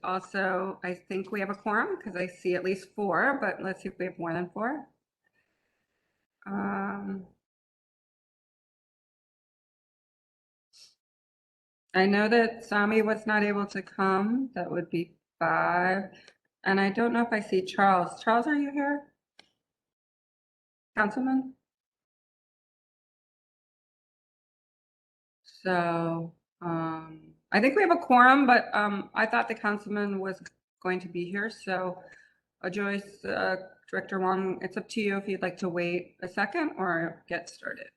also, I think we have a quorum because I see at least 4, but let's see if we have more than 4. I know that Sami was not able to come. That would be 5. And I don't know if I see Charles. Charles, are you here? Councilman? So I think we have a quorum, but I thought the councilman was going to be here. So Joyce, Director Wong, it's up to you if you'd like to wait a second or get started.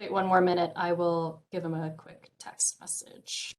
Wait 1 more minute. I will give him a quick text message.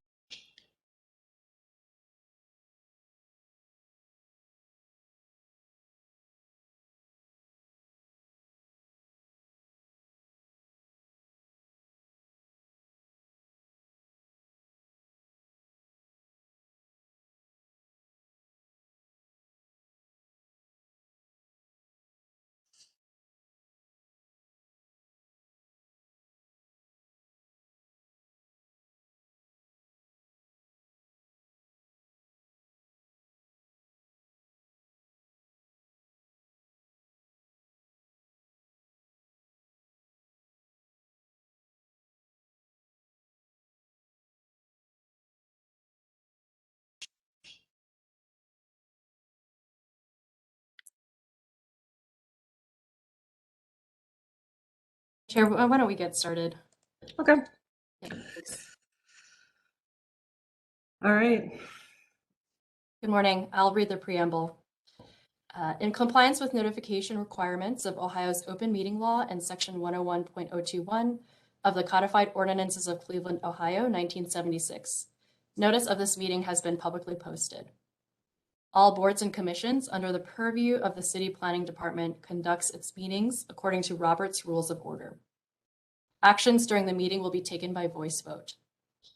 Chair, why don't we get started? Okay. Yeah, all right. Good morning. I'll read the preamble. In compliance with notification requirements of Ohio's open meeting law and section 101.021 of the Codified Ordinances of Cleveland, Ohio, 1976, notice of this meeting has been publicly posted. All boards and commissions under the purview of the City Planning Department conducts its meetings according to Robert's Rules of Order. Actions during the meeting will be taken by voice vote.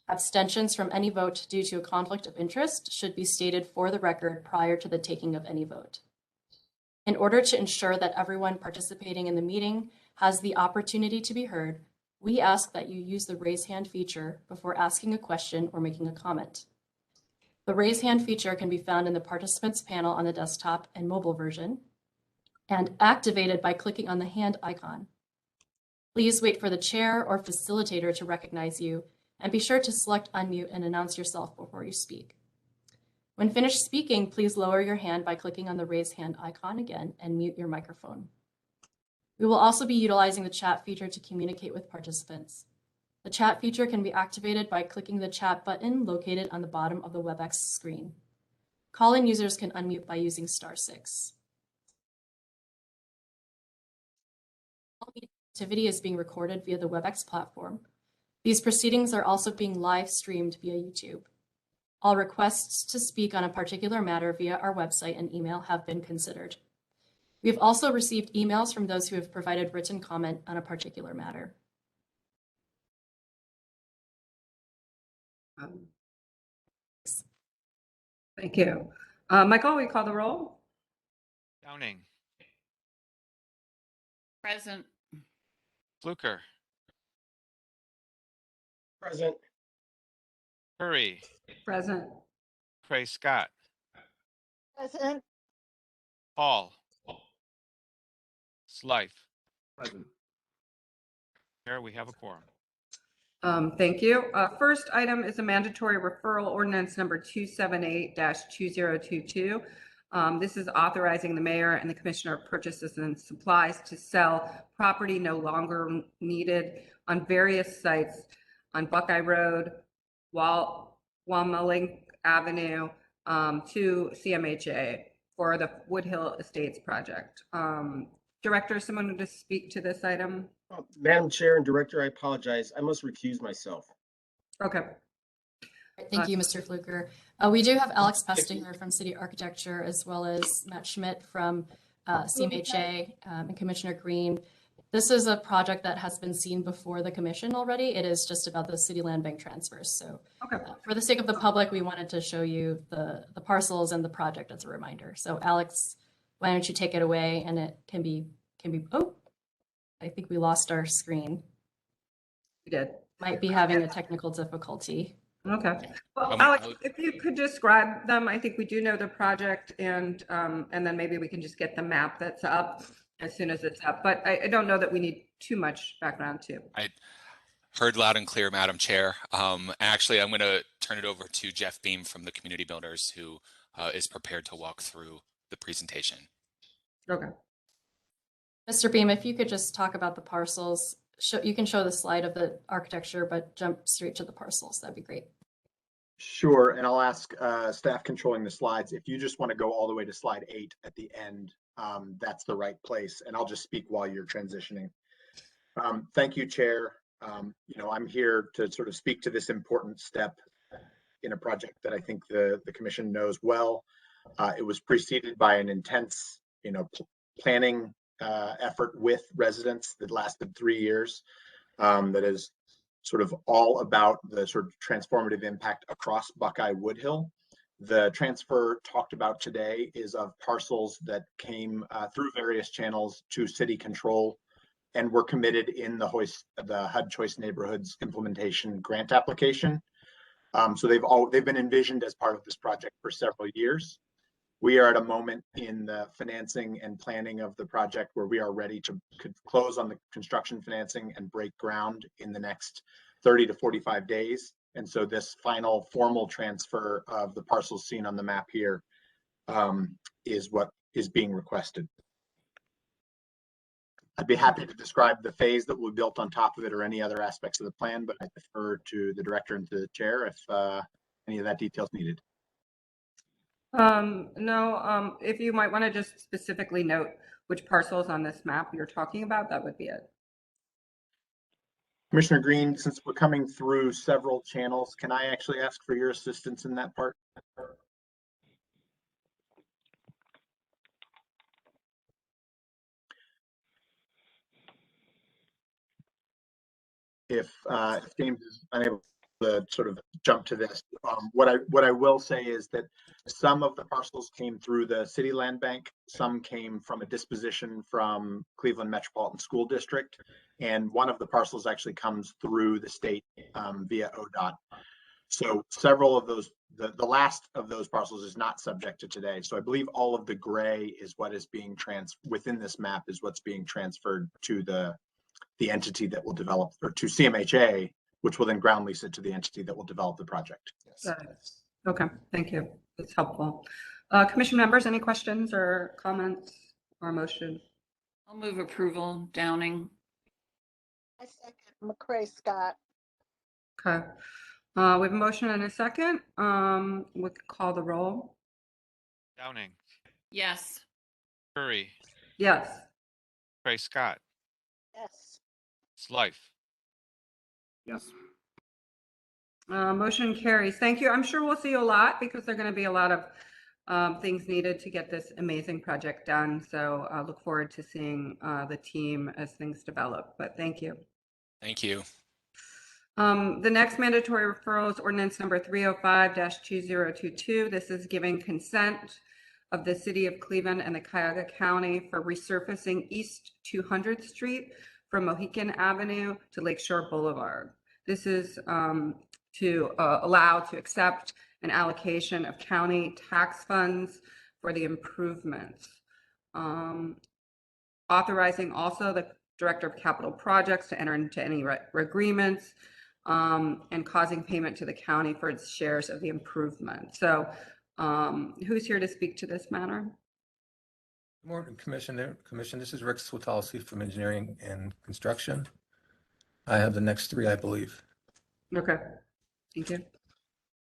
Abstentions from any vote due to a conflict of interest should be stated for the record prior to the taking of any vote. In order to ensure that everyone participating in the meeting has the opportunity to be heard, we ask that you use the raise hand feature before asking a question or making a comment. The raise hand feature can be found in the participants panel on the desktop and mobile version and activated by clicking on the hand icon. Please wait for the chair or facilitator to recognize you and be sure to select unmute and announce yourself before you speak. When finished speaking, please lower your hand by clicking on the raise hand icon again and mute your microphone. We will also be utilizing the chat feature to communicate with participants. The chat feature can be activated by clicking the chat button located on the bottom of the WebEx screen. Call-in users can unmute by using *6. All meeting activity is being recorded via the WebEx platform. These proceedings are also being live streamed via YouTube. All requests to speak on a particular matter via our website and email have been considered. We have also received emails from those who have provided written comment on a particular matter. Thank you. Michael, will you call the roll? Downing. Present. Fluker. Present. Curry. Present. Cray Scott. Present. Paul. Slife. Present. Here we have a quorum. Thank you. First item is a mandatory referral ordinance number 278-2022. This is authorizing the mayor and the commissioner of purchases and supplies to sell property no longer needed on various sites on Buckeye Road, Walmalink Avenue, to CMHA for the Woodhill Estates project. Director, someone to speak to this item? Madam Chair and Director, I apologize. I must recuse myself. Okay. Thank you, Mr. Fluker. We do have Alex Pesta here from City Architecture, as well as Matt Schmidt from CMHA and Commissioner Green. This is a project that has been seen before the commission already. It is just about the city land bank transfers. So for the sake of the public, we wanted to show you the parcels and the project as a reminder. So Alex, why don't you take it away, and it can be, oh, I think we lost our screen. We did. Might be having a technical difficulty. Okay. Well, Um, Alex, I'll- if you could describe them, I think we do know the project and then maybe we can just get the map that's up as soon as it's up. But I don't know that we need too much background too. I heard loud and clear, Madam Chair. Actually, I'm going to turn it over to Jeff Beam from the Community Builders, who is prepared to walk through the presentation. Okay. Mr. Beam, if you could just talk about the parcels, you can show the slide of the architecture, but jump straight to the parcels. That'd be great. Sure, and I'll ask staff controlling the slides, if you just want to go all the way to slide 8 at the end, that's the right place, and I'll just speak while you're transitioning. Thank you, Chair. I'm here to sort of speak to this important step in a project that I think the Commission knows well. It was preceded by an intense, planning effort with residents that lasted 3 years. That is sort of all about the sort of transformative impact across Buckeye Woodhill. The transfer talked about today is of parcels that came through various channels to city control and were committed in the HUD Choice Neighborhoods implementation grant application. So they've been envisioned as part of this project for several years. We are at a moment in the financing and planning of the project where we are ready to close on the construction financing and break ground in the next 30 to 45 days. And so this final formal transfer of the parcels seen on the map here is what is being requested. I'd be happy to describe the phase that will be built on top of it or any other aspects of the plan, but I defer to the director and to the chair if any of that detail is needed. No, if you might want to just specifically note which parcels on this map you're talking about, that would be it. Commissioner Green, since we're coming through several channels, can I actually ask for your assistance in that part? If James is unable to sort of jump to this, what I will say is that some of the parcels came through the city land bank, some came from a disposition from Cleveland Metropolitan School District, and one of the parcels actually comes through the state via ODOT. So several of those, the last of those parcels is not subject to today. So I believe all of the gray is what is being within this map is what's being transferred to the entity that will develop, or to CMHA, which will then ground lease it to the entity that will develop the project. Yes. Okay, thank you. That's helpful. Commission members, any questions or comments or motion? I'll move approval. Downing. I second McCray Scott. Okay. We have a motion and a second. We could call the roll. Downing, Yes. Curry, Yes. Cray Scott, Yes. Slife. Yes. Motion carries. Thank you. I'm sure we'll see you a lot because there are going to be a lot of things needed to get this amazing project done. So I look forward to seeing the team as things develop, but thank you. Thank you. The next mandatory referral is ordinance number 305-2022. This is giving consent of the city of Cleveland and the Cuyahoga County for resurfacing East 200th Street from Mohican Avenue to Lakeshore Boulevard. This is to allow to accept an allocation of county tax funds for the improvements. Authorizing also the Director of Capital Projects to enter into any agreements and causing payment to the county for its shares of the improvement. So who's here to speak to this matter? Good morning, Commissioner. This is Rick Switalski from Engineering and Construction. I have the next three, I believe. Okay, thank you.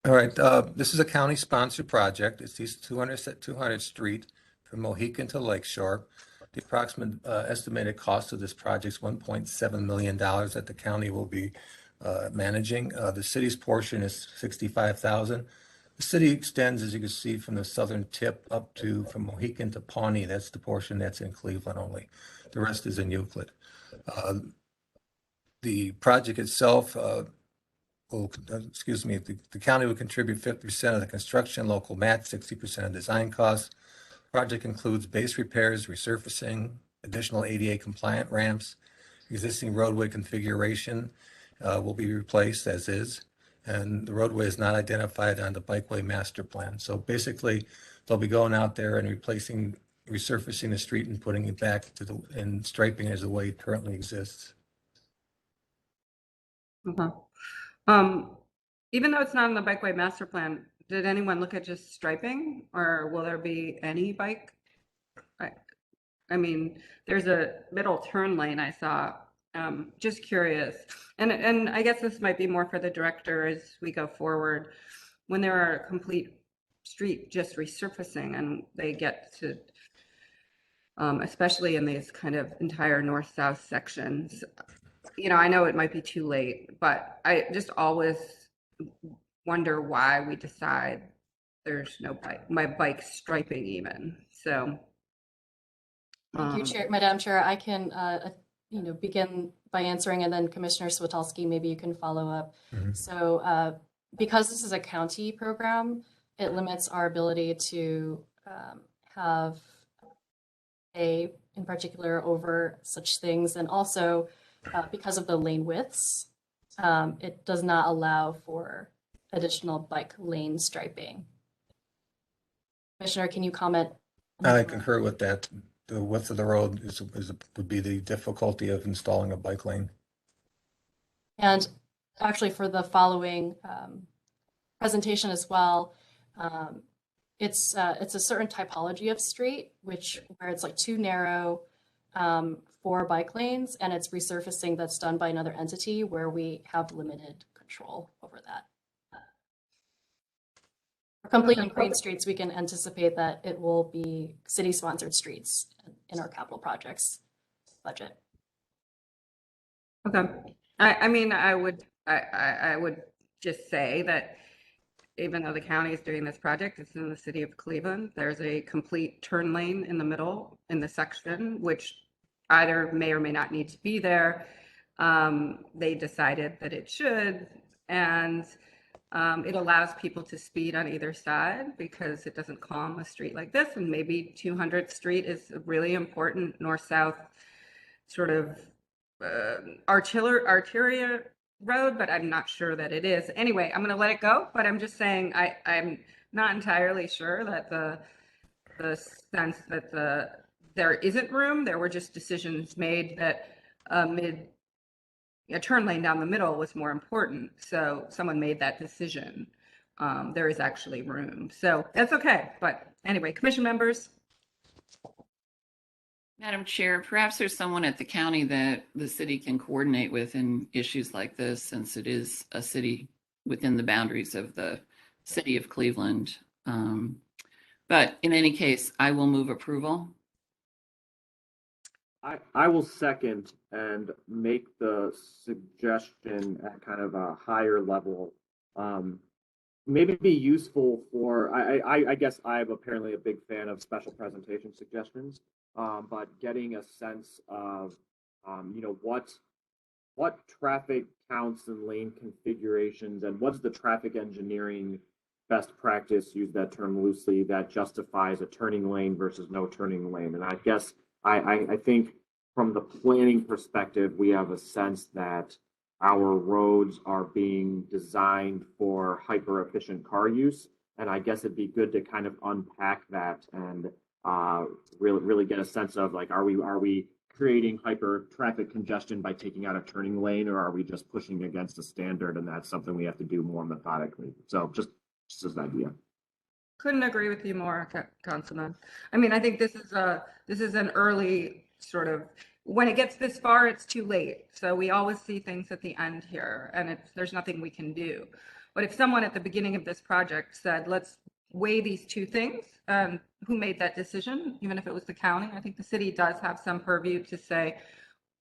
All right, this is a county-sponsored project. It's East 200th Street from Mohican to Lakeshore. The approximate estimated cost of this project is $1.7 million that the county will be managing. The city's portion is $65,000. The city extends, as you can see, from the southern tip up to from Mohican to Pawnee. That's the portion that's in Cleveland only. The rest is in Euclid. The project itself the county will contribute 50% of the construction, local match 60% of design costs. Project includes base repairs, resurfacing, additional ADA compliant ramps, existing roadway configuration will be replaced as is, and the roadway is not identified on the bikeway master plan. So basically, they'll be going out there and resurfacing the street and putting it back and striping it as the way it currently exists. Okay. Even though it's not in the bikeway master plan, did anyone look at just striping, or will there be any bike? I mean, there's a middle turn lane I saw. Just curious, and I guess this might be more for the director as we go forward. When there are a complete street just resurfacing and they get to, especially in these kind of entire north-south sections, you know, I know it might be too late, but I just always wonder why we decide there's no bike striping even. So. Thank you, Chair, Madam Chair. I can, begin by answering, and then Commissioner Switulski, maybe you can follow up. Mhm. So because this is a county program, it limits our ability to have in particular over such things. And also because of the lane widths, it does not allow for additional bike lane striping. Commissioner, can you comment? I concur with that. The width of the road would be the difficulty of installing a bike lane. And actually for the following presentation as well, it's a certain typology of street, where it's like too narrow for bike lanes, and it's resurfacing that's done by another entity where we have limited control over that. For complete and green streets, we can anticipate that it will be city-sponsored streets in our capital projects budget. Okay. I mean, I would just say that even though the county is doing this project, it's in the city of Cleveland. There's a complete turn lane in the middle in the section, which either may or may not need to be there. They decided that it should, and it allows people to speed on either side because it doesn't calm a street like this. And maybe 200th Street is a really important north-south sort of arteria road, but I'm not sure that it is. Anyway, I'm going to let it go, but I'm just saying I'm not entirely sure that the sense that there isn't room. There were just decisions made that a turn lane down the middle was more important. So someone made that decision. There is actually room. So that's okay. But anyway, commission members. Madam Chair, perhaps there's someone at the county that the city can coordinate with in issues like this, since it is a city within the boundaries of the city of Cleveland. But in any case, I will move approval. I will second and make the suggestion at kind of a higher level. Maybe be useful for, I guess I'm apparently a big fan of special presentation suggestions, but getting a sense of, what traffic counts and lane configurations and what's the traffic engineering best practice, use that term loosely, that justifies a turning lane versus no turning lane. And I guess I think from the planning perspective, we have a sense that our roads are being designed for hyper efficient car use. And I guess it'd be good to kind of unpack that and really get a sense of, like, are we creating hyper traffic congestion by taking out a turning lane, or are we just pushing against a standard? And that's something we have to do more methodically. So just as an idea. Couldn't agree with you more, Councilman. I mean, I think this is an early sort of, when it gets this far, it's too late. So we always see things at the end here, and there's nothing we can do. But if someone at the beginning of this project said, let's weigh these two things, who made that decision? Even if it was the county, I think the city does have some purview to say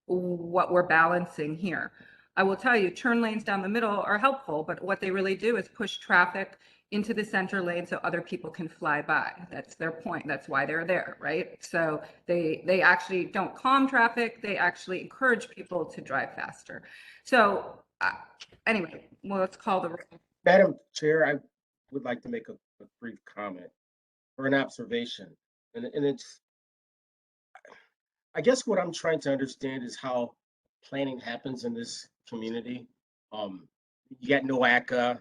what we're balancing here. I will tell you, turn lanes down the middle are helpful, but what they really do is push traffic into the center lane so other people can fly by. That's their point. That's why they're there, right? So they actually don't calm traffic. They actually encourage people to drive faster. So anyway, well, let's call the roll. Madam Chair, I would like to make a brief comment or an observation. And it's, I guess what I'm trying to understand is how planning happens in this community. you got NOACA,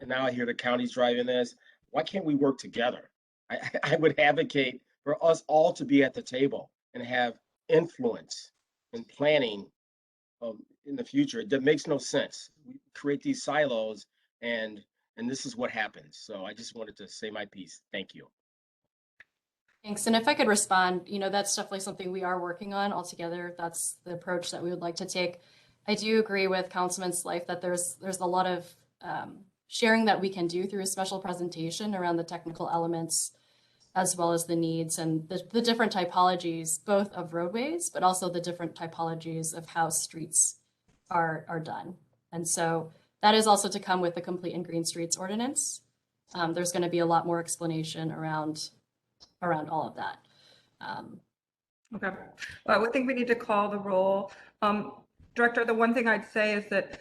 and now I hear the county's driving this. Why can't we work together? I would advocate for us all to be at the table and have influence in planning in the future. That makes no sense. We create these silos, and this is what happens. So I just wanted to say my piece. Thank you. Thanks. And if I could respond, that's definitely something we are working on altogether. That's the approach that we would like to take. I do agree with Councilman Slife that there's a lot of sharing that we can do through a special presentation around the technical elements, as well as the needs and the different typologies, both of roadways, but also the different typologies of how streets are done. And so that is also to come with the Complete and Green Streets Ordinance. There's going to be a lot more explanation around all of that. Okay, well, I think we need to call the roll. Director, the one thing I'd say is that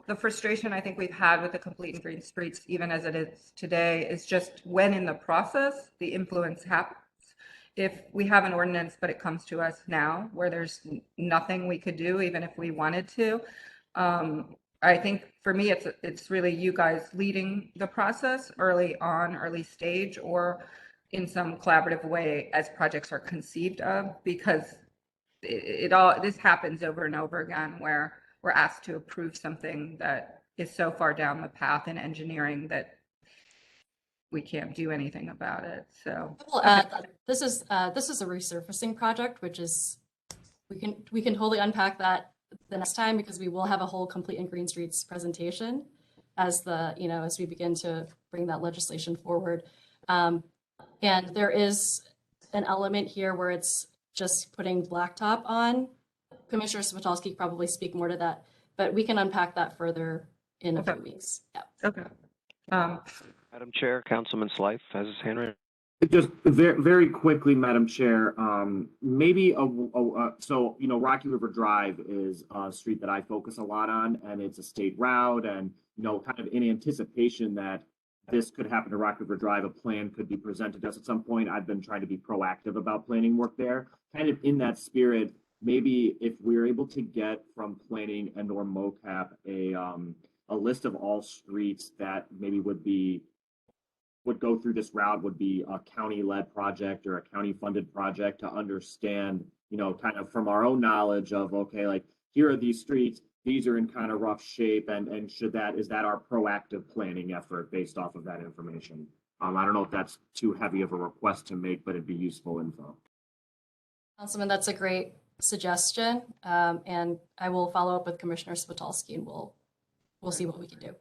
the frustration I think we've had with the Complete and Green Streets, even as it is today, is just when in the process the influence happens. If we have an ordinance, but it comes to us now where there's nothing we could do, even if we wanted to, I think for me, it's really you guys leading the process early on, early stage, or in some collaborative way as projects are conceived of, because this happens over and over again where we're asked to approve something that is so far down the path in engineering that we can't do anything about it. So this is a resurfacing project, which is we can totally unpack that the next time, because we will have a whole Complete and Green Streets presentation as we begin to bring that legislation forward. And there is an element here where it's just putting blacktop on. Commissioner Switalski could probably speak more to that, but we can unpack that further in a few weeks. Yeah. Okay. Madam Chair, Councilman Slife has his hand raised. Just very, very quickly, Madam Chair, maybe Rocky River Drive is a street that I focus a lot on, and it's a state route, and kind of in anticipation that this could happen to Rocky River Drive, a plan could be presented to us at some point. I've been trying to be proactive about planning work there. Kind of in that spirit, maybe if we're able to get from planning and or MOCAP a list of all streets that maybe would go through this route, would be a county-led project or a county-funded project, to understand, kind of from our own knowledge of, okay, like here are these streets, these are in kind of rough shape, and is that our proactive planning effort based off of that information? I don't know if that's too heavy of a request to make, but it'd be useful info. Councilman, that's a great suggestion. And I will follow up with Commissioner Switalski, and we'll see what we can do.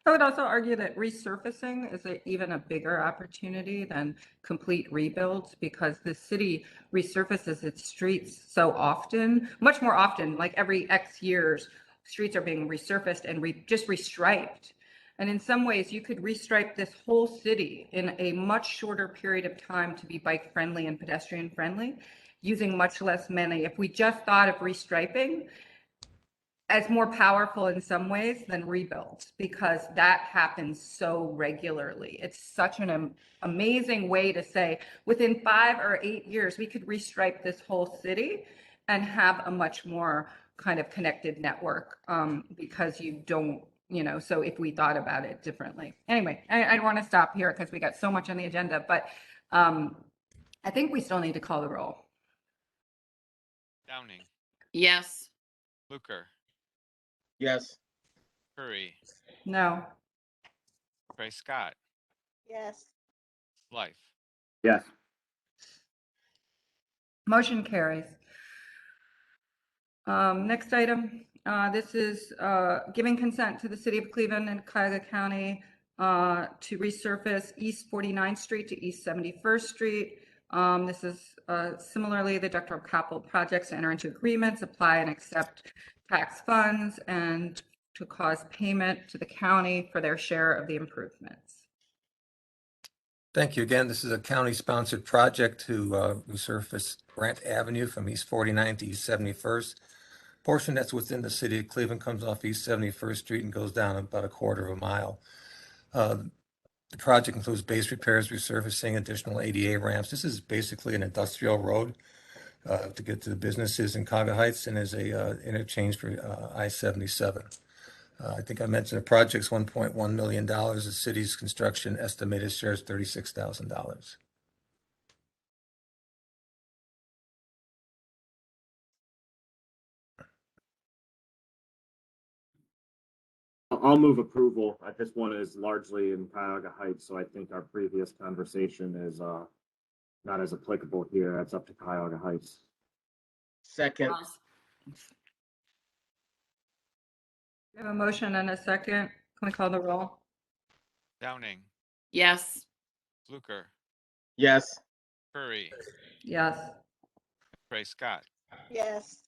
I would also argue that resurfacing is even a bigger opportunity than complete rebuilds, because the city resurfaces its streets so often, much more often, like every X years, streets are being resurfaced and just restriped. And in some ways, you could restripe this whole city in a much shorter period of time to be bike friendly and pedestrian friendly, using much less money. If we just thought of restriping as more powerful in some ways than rebuilds, because that happens so regularly. It's such an amazing way to say within 5 or 8 years, we could restripe this whole city and have a much more kind of connected network, because you don't, so if we thought about it differently. Anyway, I don't want to stop here because we got so much on the agenda, but I think we still need to call the roll. Downing, Yes. Luker, Yes. Curry, No. Scott, Yes. Slife. Yes. Motion carries. Next item, this is giving consent to the City of Cleveland and Cuyahoga County to resurface East 49th Street to East 71st Street. This is similarly the Director of Capital Projects to enter into agreements, apply and accept tax funds, and to cause payment to the county for their share of the improvements. Thank you again. This is a county-sponsored project to resurface Grant Avenue from East 49th to East 71st. Portion that's within the city of Cleveland comes off East 71st Street and goes down about a quarter of a mile. The project includes base repairs, resurfacing, additional ADA ramps. This is basically an industrial road to get to the businesses in Cuyahoga Heights, and is a interchange for I-77. I think I mentioned the project's $1.1 million. The city's construction estimated share is $36,000. I'll move approval. This one is largely in Cuyahoga Heights, so I think our previous conversation is not as applicable here. That's up to Cuyahoga Heights. Second, We have a motion and a second. Can we call the roll? Downing, Yes. Fluker, yes. Curry, Yes. McCray Scott, yes,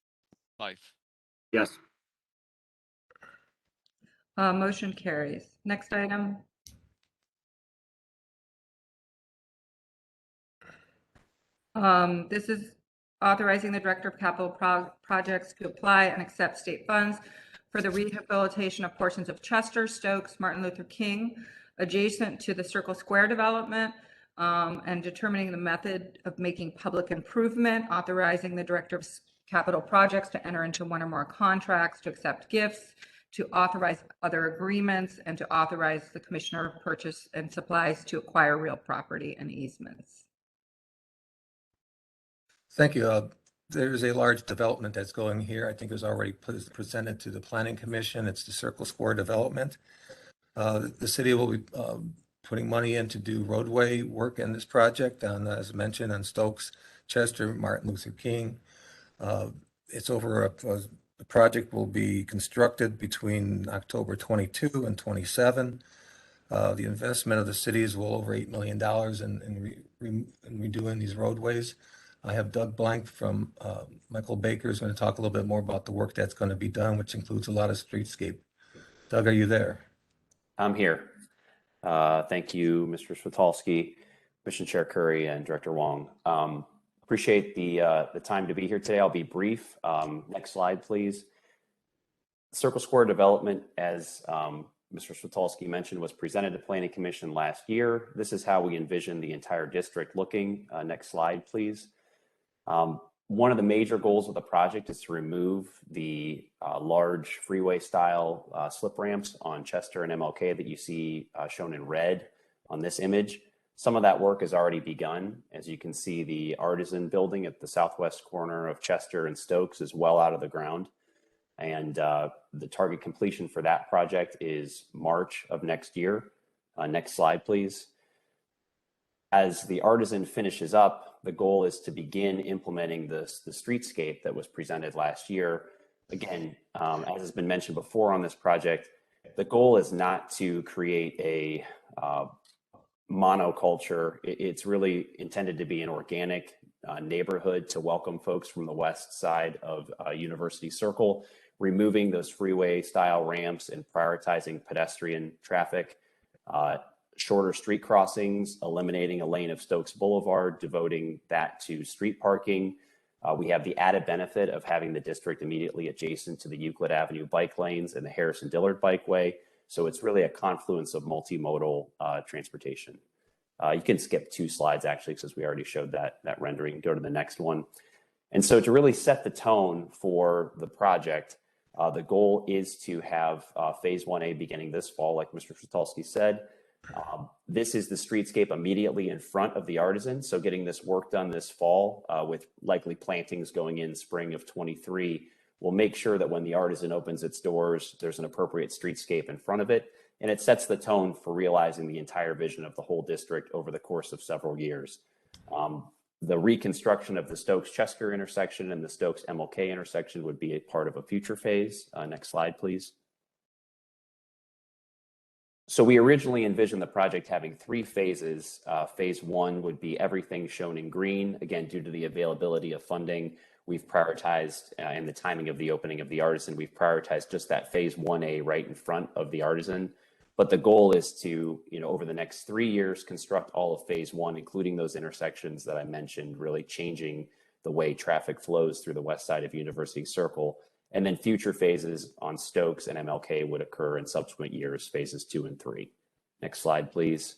Life. Yes. Motion carries. Next item. This is authorizing the Director of Capital Projects to apply and accept state funds for the rehabilitation of portions of Chester, Stokes, Martin Luther King, adjacent to the Circle Square development, and determining the method of making public improvement, authorizing the Director of Capital Projects to enter into one or more contracts, to accept gifts, to authorize other agreements, and to authorize the Commissioner of Purchase and Supplies to acquire real property and easements. Thank you. There's a large development that's going here. I think it was already presented to the Planning Commission. It's the Circle Square development. The city will be putting money in to do roadway work in this project on, as mentioned, on Stokes, Chester, Martin Luther King. It's over the project will be constructed between October 22 and 27. The investment of the city is well over $8 million in redoing these roadways. I have Doug Blank from Michael Baker is going to talk a little bit more about the work that's going to be done, which includes a lot of streetscape. Doug, are you there? I'm here. Thank you, Mr. Switolski, Commission Chair Curry, and Director Wong. Appreciate the time to be here today. I'll be brief. Next slide, please. Circle Square development, as Mr. Switolski mentioned, was presented to Planning Commission last year. This is how we envision the entire district looking. Next slide, please. One of the major goals of the project is to remove the large freeway style slip ramps on Chester and MLK that you see shown in red on this image. Some of that work has already begun. As you can see, the Artisan building at the southwest corner of Chester and Stokes is well out of the ground. And the target completion for that project is March of next year. Next slide, please. As the Artisan finishes up, the goal is to begin implementing the streetscape that was presented last year. Again, as has been mentioned before on this project, the goal is not to create a monoculture. It's really intended to be an organic neighborhood to welcome folks from the west side of University Circle, removing those freeway style ramps and prioritizing pedestrian traffic, shorter street crossings, eliminating a lane of Stokes Boulevard, devoting that to street parking. We have the added benefit of having the district immediately adjacent to the Euclid Avenue bike lanes and the Harrison Dillard Bikeway. So it's really a confluence of multimodal transportation. You can skip 2 slides actually, since we already showed that rendering. Go to the next one. And so to really set the tone for the project, the goal is to have phase 1A beginning this fall, like Mr. Switolski said. This is the streetscape immediately in front of the Artisan. So getting this work done this fall with likely plantings going in spring of 23 will make sure that when the Artisan opens its doors, there's an appropriate streetscape in front of it. And it sets the tone for realizing the entire vision of the whole district over the course of several years. The reconstruction of the Stokes-Chester intersection and the Stokes-MLK intersection would be a part of a future phase. Next slide, please. So we originally envisioned the project having 3 phases. Phase 1 would be everything shown in green. Again, due to the availability of funding, we've prioritized and the timing of the opening of the Artisan, we've prioritized just that phase 1A right in front of the Artisan. But the goal is to, over the next 3 years, construct all of phase 1, including those intersections that I mentioned, really changing the way traffic flows through the west side of University Circle. And then future phases on Stokes and MLK would occur in subsequent years, phases 2 and 3. Next slide, please.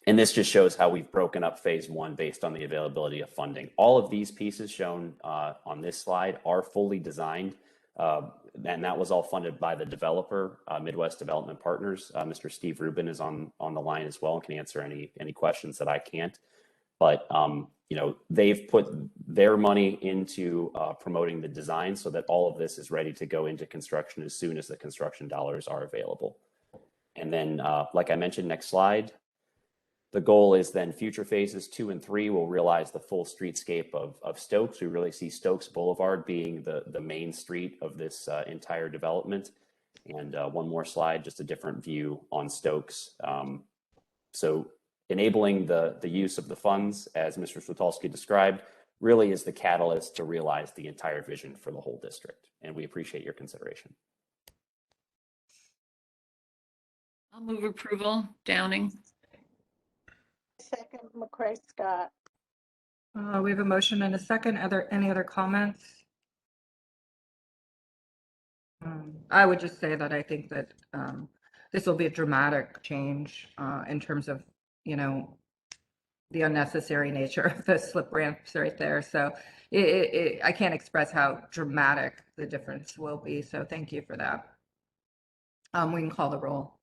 And this just shows how we've broken up phase one based on the availability of funding. All of these pieces shown on this slide are fully designed, and that was all funded by the developer, Midwest Development Partners. Mr. Steve Rubin is on the line as well and can answer any questions that I can't. But you know, they've put their money into promoting the design so that all of this is ready to go into construction as soon as the construction dollars are available. And then, like I mentioned, next slide. The goal is then future phases 2 and 3 will realize the full streetscape of Stokes. We really see Stokes Boulevard being the main street of this entire development. And one more slide, just a different view on Stokes. So enabling the use of the funds, as Mr. Switalski described, really is the catalyst to realize the entire vision for the whole district. And we appreciate your consideration. I'll move approval. Downing. Second, McCray Scott. We have a motion and a second. Are there any other comments? I would just say that I think that this will be a dramatic change in terms of, you know, the unnecessary nature of the slip ramps right there. So I can't express how dramatic the difference will be. So thank you for that. We can call the roll.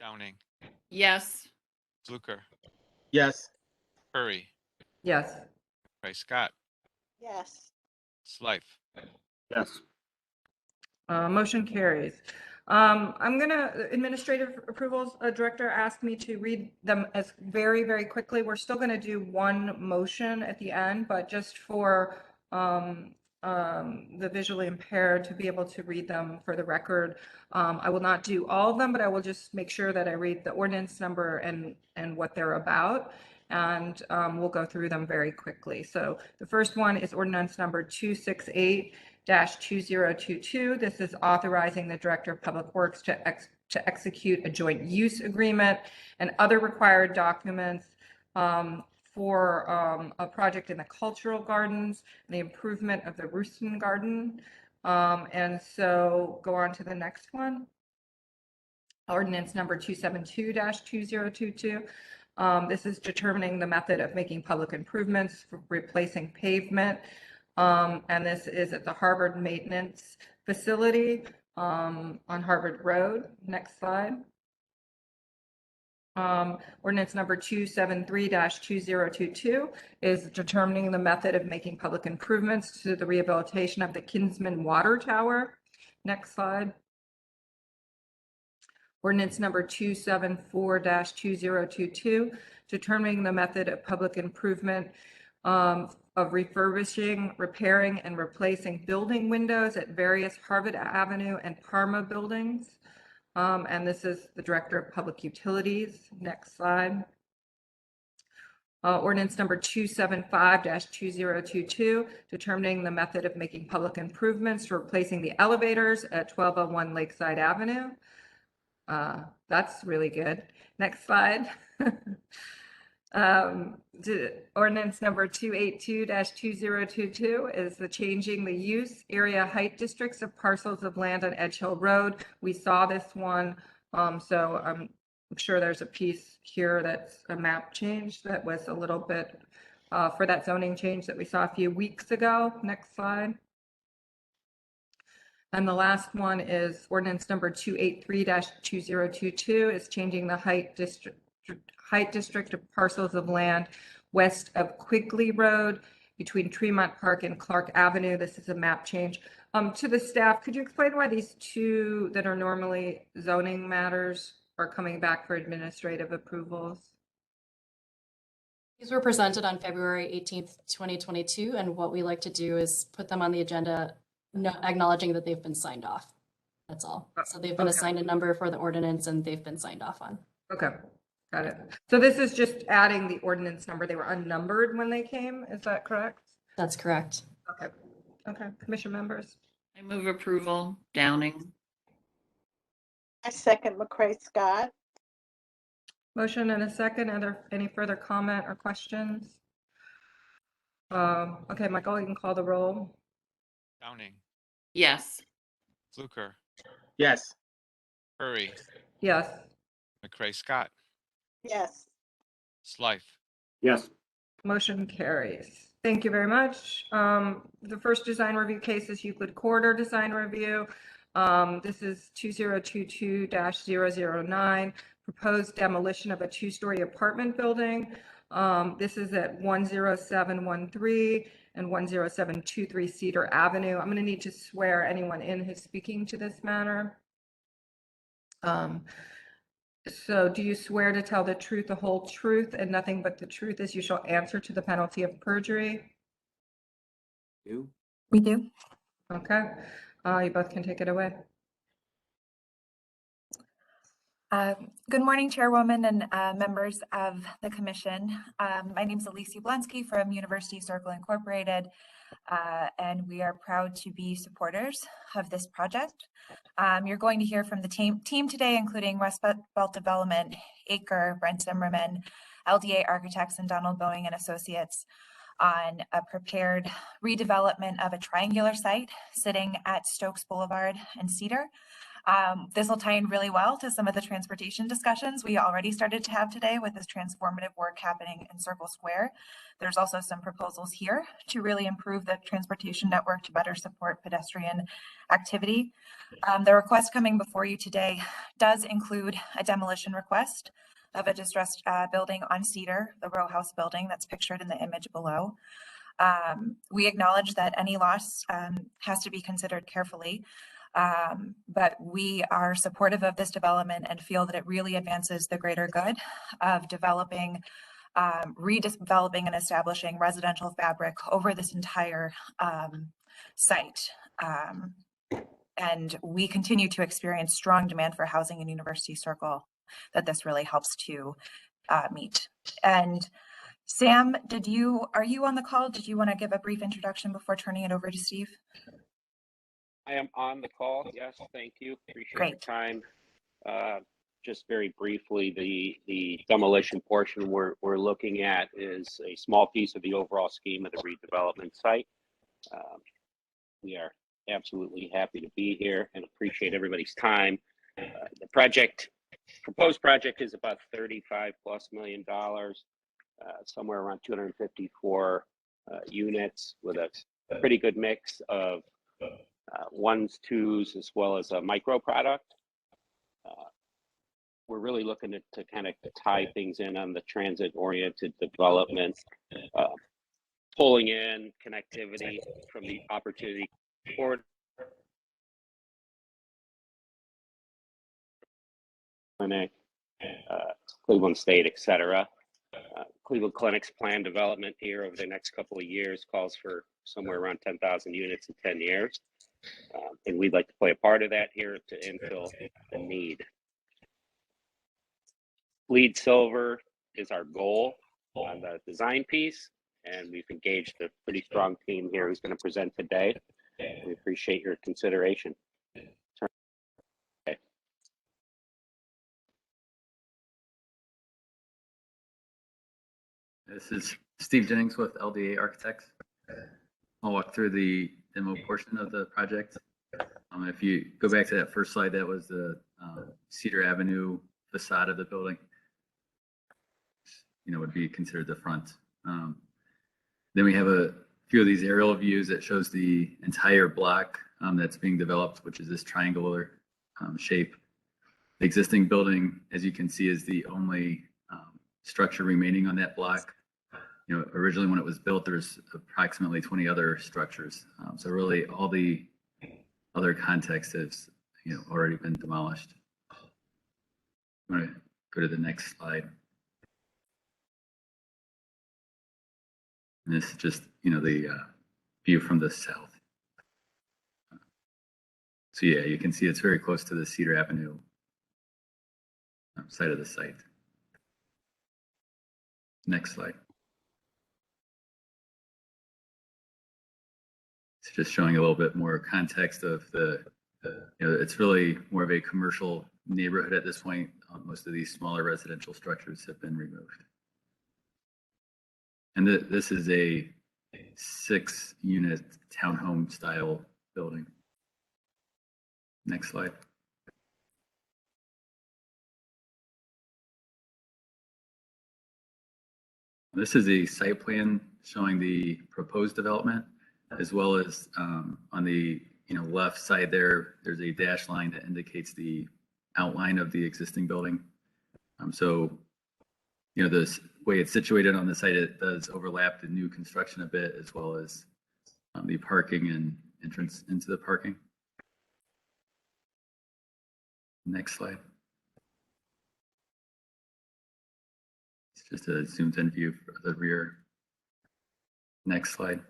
Downing, Yes. Fluker, Yes. Curry, Yes. McCray Scott, Yes. Slife. Yes. Motion carries. Administrative approvals director asked me to read them as very, very quickly. We're still gonna do one motion at the end, but just for the visually impaired to be able to read them for the record. I will not do all of them, but I will just make sure that I read the ordinance number and what they're about. And we'll go through them very quickly. So the first one is ordinance number 268-2022. This is authorizing the Director of Public Works to execute a joint use agreement and other required documents for a project in the cultural gardens, the improvement of the Rooston Garden. And so go on to the next one. Ordinance number 272-2022. This is determining the method of making public improvements for replacing pavement. And this is at the Harvard Maintenance Facility on Harvard Road. Next slide. Ordinance number 273-2022 is determining the method of making public improvements to the rehabilitation of the Kinsman Water Tower. Next slide. Ordinance number 274-2022, determining the method of public improvement of refurbishing, repairing, and replacing building windows at various Harvard Avenue and Parma buildings. And this is the Director of Public Utilities. Next slide. Ordinance number 275-2022, determining the method of making public improvements to replacing the elevators at 1201 Lakeside Avenue. That's really good. Next slide. Ordinance number 282-2022 is the changing the use area height districts of parcels of land on Edge Hill Road. We saw this one, so I'm sure there's a piece here that's a map change that was a little bit for that zoning change that we saw a few weeks ago. Next slide. And the last one is ordinance number 283-2022 is changing the height district of parcels of land west of Quigley Road between Tremont Park and Clark Avenue. This is a map change. To the staff, could you explain why these two that are normally zoning matters are coming back for administrative approvals? These were presented on February 18th, 2022, and what we like to do is put them on the agenda, acknowledging that they've been signed off. That's all. So they've been assigned a number for the ordinance and they've been signed off on. Okay. Got it. So this is just adding the ordinance number. They were unnumbered when they came. Is that correct? That's correct. Okay. Okay. Commission members. I move approval. Downing. I second McCray Scott. Motion and a second. Are there any further comment or questions? Okay, Michael, you can call the roll. Downing, Yes. Fluker, Yes. Curry, Yes. McCray Scott, Yes. Slife. Yes. Motion carries. Thank you very much. The first design review case is Euclid Corridor Design Review. This is 2022-009, proposed demolition of a two-story apartment building. This is at 10713 and 10723 Cedar Avenue. I'm going to need to swear anyone in who's speaking to this matter. So do you swear to tell the truth, the whole truth, and nothing but the truth as you shall answer to the penalty of perjury? We do. Okay. You both can take it away. Good morning, Chairwoman and members of the Commission. My name is Elise Yablonsky from University Circle Incorporated, and we are proud to be supporters of this project. You're going to hear from the team today, including West Belt Development, Acre, Brent Zimmerman, LDA Architects, and Donald Boeing and Associates on a prepared redevelopment of a triangular site sitting at Stokes Boulevard and Cedar. This will tie in really well to some of the transportation discussions we already started to have today with this transformative work happening in Circle Square. There's also some proposals here to really improve the transportation network to better support pedestrian activity. The request coming before you today does include a demolition request of a distressed building on Cedar, the row house building that's pictured in the image below. We acknowledge that any loss has to be considered carefully. But we are supportive of this development and feel that it really advances the greater good of developing, redeveloping and establishing residential fabric over this entire site. And we continue to experience strong demand for housing in University Circle that this really helps to meet. And Sam, are you on the call? Did you want to give a brief introduction before turning it over to Steve? I am on the call. Yes, thank you. Appreciate your Great. time. Just very briefly, the demolition portion we're looking at is a small piece of the overall scheme of the redevelopment site. We are absolutely happy to be here and appreciate everybody's time. The proposed project is about $35+ million, somewhere around 254 units with a pretty good mix of ones, twos, as well as a micro product. We're really looking to kind of tie things in on the transit-oriented development, pulling in connectivity from the opportunity for clinic, Cleveland State, et cetera. Cleveland Clinic's plan development here over the next couple of years calls for somewhere around 10,000 units in 10 years. And we'd like to play a part of that here to infill the need. LEED Silver is our goal on the design piece, and we've engaged a pretty strong team here who's going to present today. We appreciate your consideration. Okay. This is Steve Jennings with LDA Architects. I'll walk through the demo portion of the project. If you go back to that first slide, that was the Cedar Avenue facade of the building. Would be considered the front. Then we have a few of these aerial views that shows the entire block that's being developed, which is this triangular shape. The existing building, as you can see, is the only structure remaining on that block. Originally when it was built, there's approximately 20 other structures. So really all the other context has, already been demolished. I'm going to go to the next slide. And this is just, the view from the south. So yeah, you can see it's very close to the Cedar Avenue side of the site. Next slide. It's just showing a little bit more context of it's really more of a commercial neighborhood at this point. Most of these smaller residential structures have been removed. And this is a 6-unit townhome style building. Next slide. This is a site plan showing the proposed development, as well as on the left side there's a dash line that indicates the outline of the existing building. So this way it's situated on the site, it does overlap the new construction a bit, as well as the parking and entrance into the parking. Next slide. It's just a zoomed in view for the rear. Next slide.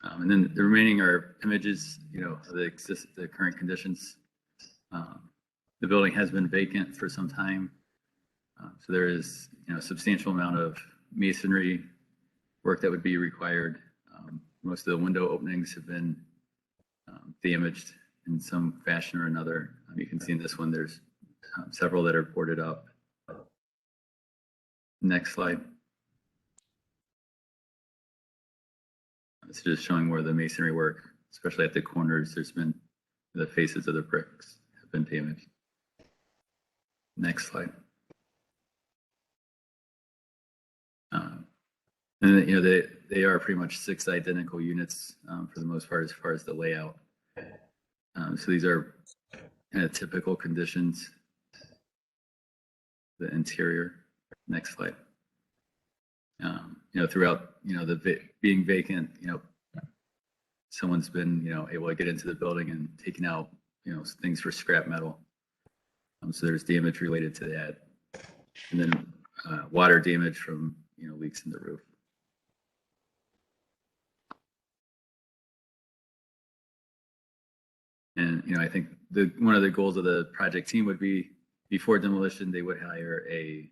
And then the remaining are images, of the current conditions. The building has been vacant for some time. So there is, a substantial amount of masonry work that would be required. Most of the window openings have been damaged in some fashion or another. You can see in this one, there's several that are boarded up. Next slide. It's just showing where the masonry work, especially at the corners, the faces of the bricks have been damaged. Next slide. And they are pretty much 6 identical units for the most part as far as the layout. So these are kind of typical conditions. The interior. Next slide. Throughout, being vacant, someone's been, able to get into the building and taking out, things for scrap metal. So there's damage related to that. And then water damage from, leaks in the roof. And, I think one of the goals of the project team would be, before demolition, they would hire a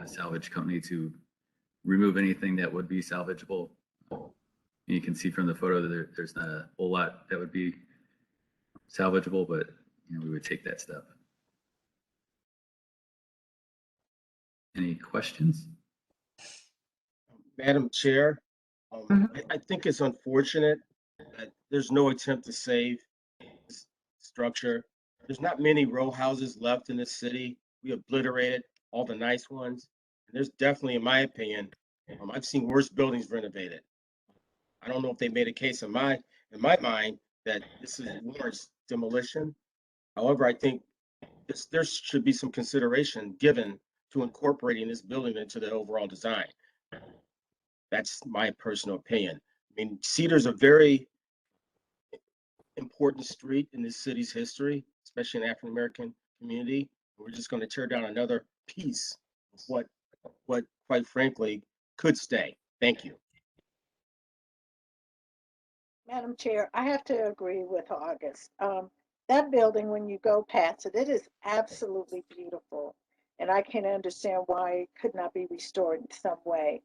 salvage company to remove anything that would be salvageable. And you can see from the photo that there's not a whole lot that would be salvageable, but we would take that step. Any questions? Madam Chair, I think it's unfortunate that there's no attempt to save this structure. There's not many row houses left in this city. We obliterated all the nice ones. And there's definitely, in my opinion, I've seen worse buildings renovated. I don't know if they made a case in my mind that this warrants demolition. However, I think there should be some consideration given to incorporating this building into the overall design. That's my personal opinion. I mean, Cedar's a very important street in this city's history, especially in the African-American community. We're just going to tear down another piece of what quite frankly could stay. Thank you. Madam Chair, I have to agree with August. That building, when you go past it, it is absolutely beautiful. And I can understand why it could not be restored in some way.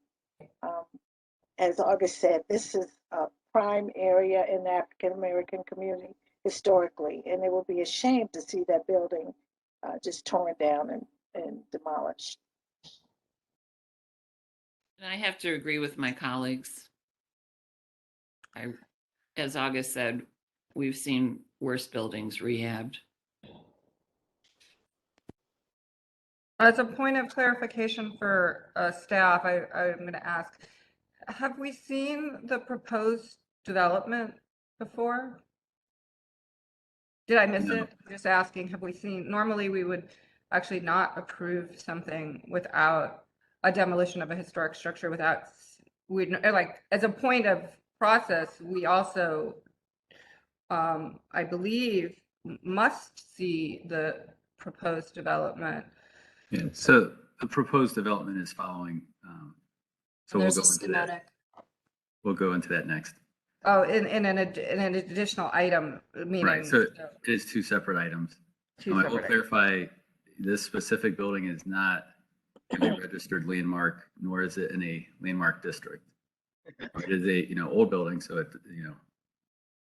As August said, this is a prime area in the African-American community historically, and it will be a shame to see that building just torn down and demolished. And I have to agree with my colleagues. As August said, we've seen worse buildings rehabbed. As a point of clarification for staff, I'm going to ask, have we seen the proposed development before? Did I miss it? Just asking, have we seen, normally we would actually not approve something without a demolition of a historic structure without, like, as a point of process, we also, I believe, must see the proposed development. Yeah, so the proposed development is following. So we'll go into that. We'll go into that next. Oh, in an additional item, meaning. Right, so it is 2 separate items. I will clarify, this specific building is not in a registered landmark, nor is it in a landmark district. It is a old building, so it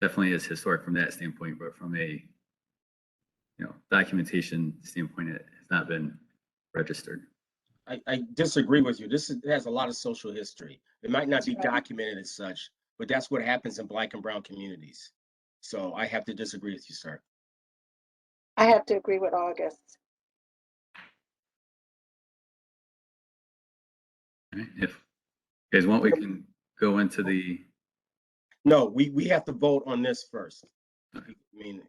definitely is historic from that standpoint, but from a documentation standpoint, it has not been registered. I disagree with you. It has a lot of social history. It might not be documented as such, but that's what happens in Black and brown communities. So I have to disagree with you, sir. I have to agree with August. Right? If you guys want, we can go into the. No, we have to vote on this first. I mean,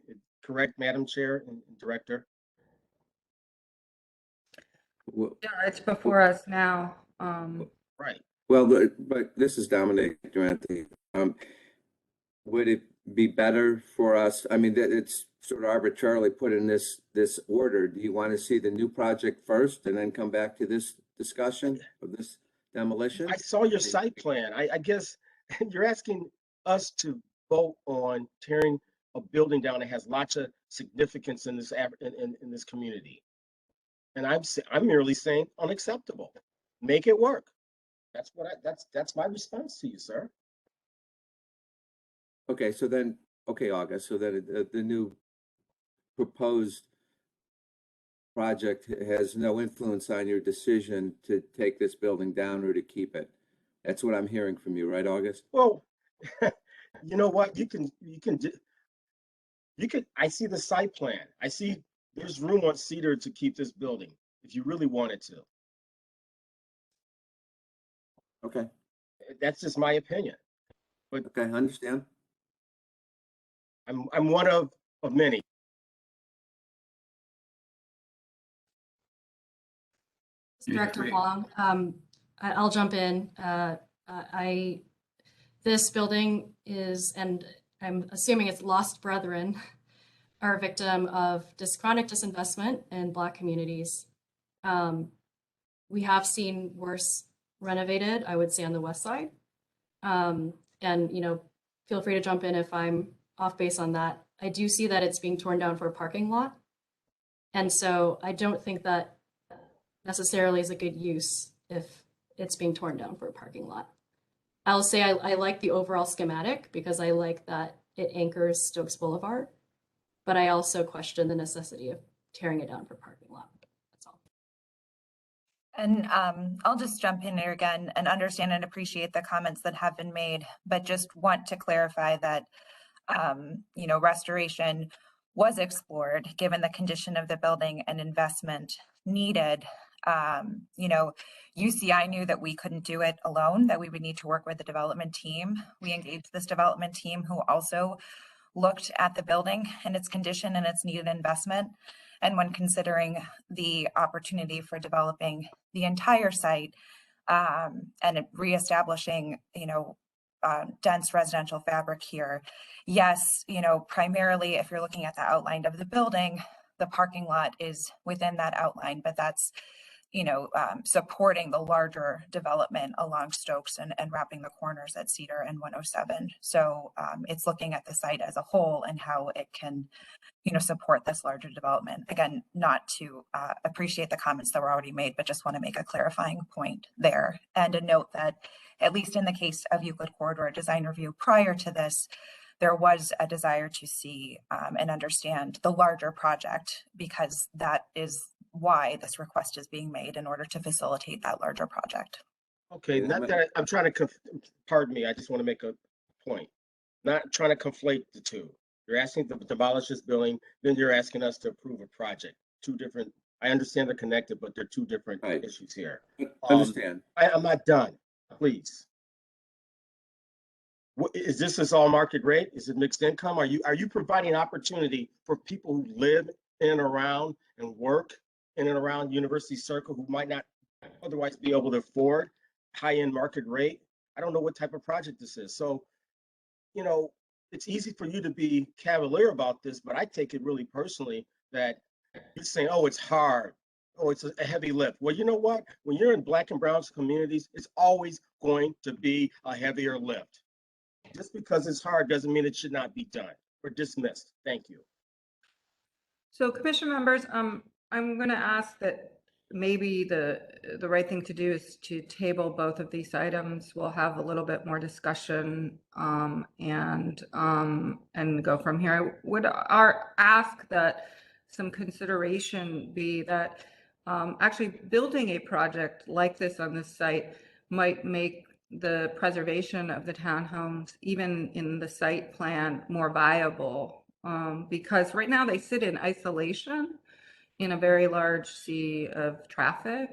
correct, Madam Chair and Director? Yeah, it's before us now. Right. Well, but this is Dominic Durante. Would it be better for us? I mean, that it's sort of arbitrarily put in this order. Do you want to see the new project first and then come back to this discussion of this demolition? I saw your site plan. I guess you're asking us to vote on tearing a building down that has lots of significance in this in this community. And I'm merely saying unacceptable. Make it work. That's what that's my response to you, sir. Okay, so then, okay, August, so then the new proposed project has no influence on your decision to take this building down or to keep it. That's what I'm hearing from you, right, August? Well, you know what? You can I see the site plan. I see there's room on Cedar to keep this building if you really wanted to. Okay. That's just my opinion. But okay, I understand. I'm one of many. Director Huang, I'll jump in. This building is, and I'm assuming it's lost brethren, are a victim of chronic disinvestment in Black communities. We have seen worse renovated, I would say, on the west side. And, you know, feel free to jump in if I'm off base on that. I do see that it's being torn down for a parking lot. And so I don't think that necessarily is a good use if it's being torn down for a parking lot. I'll say I like the overall schematic because I like that it anchors Stokes Boulevard, but I also question the necessity of tearing it down for a parking lot. That's all. And I'll just jump in there again and understand and appreciate the comments that have been made, but just want to clarify that, you know, restoration was explored given the condition of the building and investment needed. You know, UCI knew that we couldn't do it alone, that we would need to work with the development team. We engaged this development team who also looked at the building and its condition and its needed investment. And when considering the opportunity for developing the entire site and reestablishing, you know, dense residential fabric here, yes, you know, primarily if you're looking at the outline of the building, the parking lot is within that outline, but that's, you know, supporting the larger development along Stokes and wrapping the corners at Cedar and 107. So it's looking at the site as a whole and how it can, you know, support this larger development. Again, not to appreciate the comments that were already made, but just want to make a clarifying point there. And a note that, at least in the case of Euclid Corridor Design Review prior to this, there was a desire to see and understand the larger project, because that is why this request is being made, in order to facilitate that larger project. Okay, not that I'm trying to, pardon me, I just want to make a point. Not trying to conflate the two. You're asking to demolish this building, then you're asking us to approve a project. Two different, I understand they're connected, but they're two different issues here. Understand. I'm not done, please. Is this all market rate? Is it mixed income? Are you providing opportunity for people who live in and around and work in and around University Circle who might not otherwise be able to afford high-end market rate? I don't know what type of project this is. So, you know, it's easy for you to be cavalier about this, but I take it really personally that you're saying, oh, it's hard. Oh, it's a heavy lift. Well, you know what? When you're in Black and brown communities, it's always going to be a heavier lift. Just because it's hard doesn't mean it should not be done. We're dismissed. Thank you. So commission members, I'm going to ask that maybe the right thing to do is to table both of these items. We'll have a little bit more discussion and go from here. I would ask that some consideration be that actually building a project like this on this site might make the preservation of the townhomes, even in the site plan, more viable, because right now they sit in isolation in a very large sea of traffic.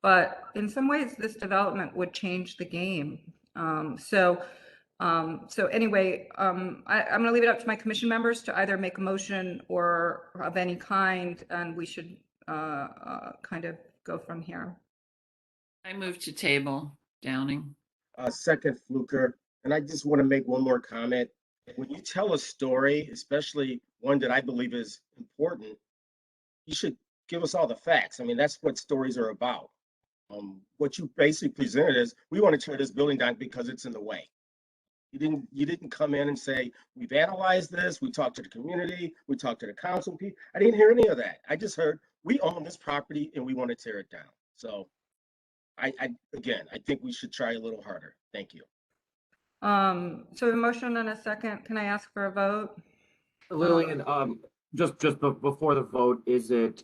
but in some ways, this development would change the game. So anyway, I'm going to leave it up to my commission members to either make a motion or of any kind, and we should kind of go from here. I move to table. Downing. Second, Fluker. And I just want to make one more comment. When you tell a story, especially one that I believe is important, you should give us all the facts. I mean, that's what stories are about. What you basically presented is, we want to tear this building down because it's in the way. You didn't come in and say, we've analyzed this, we talked to the community, we talked to the council people. I didn't hear any of that. I just heard, we own this property and we want to tear it down. So again, I think we should try a little harder. Thank you. So a motion and a second. Can I ask for a vote? Lillian, just before the vote, is it,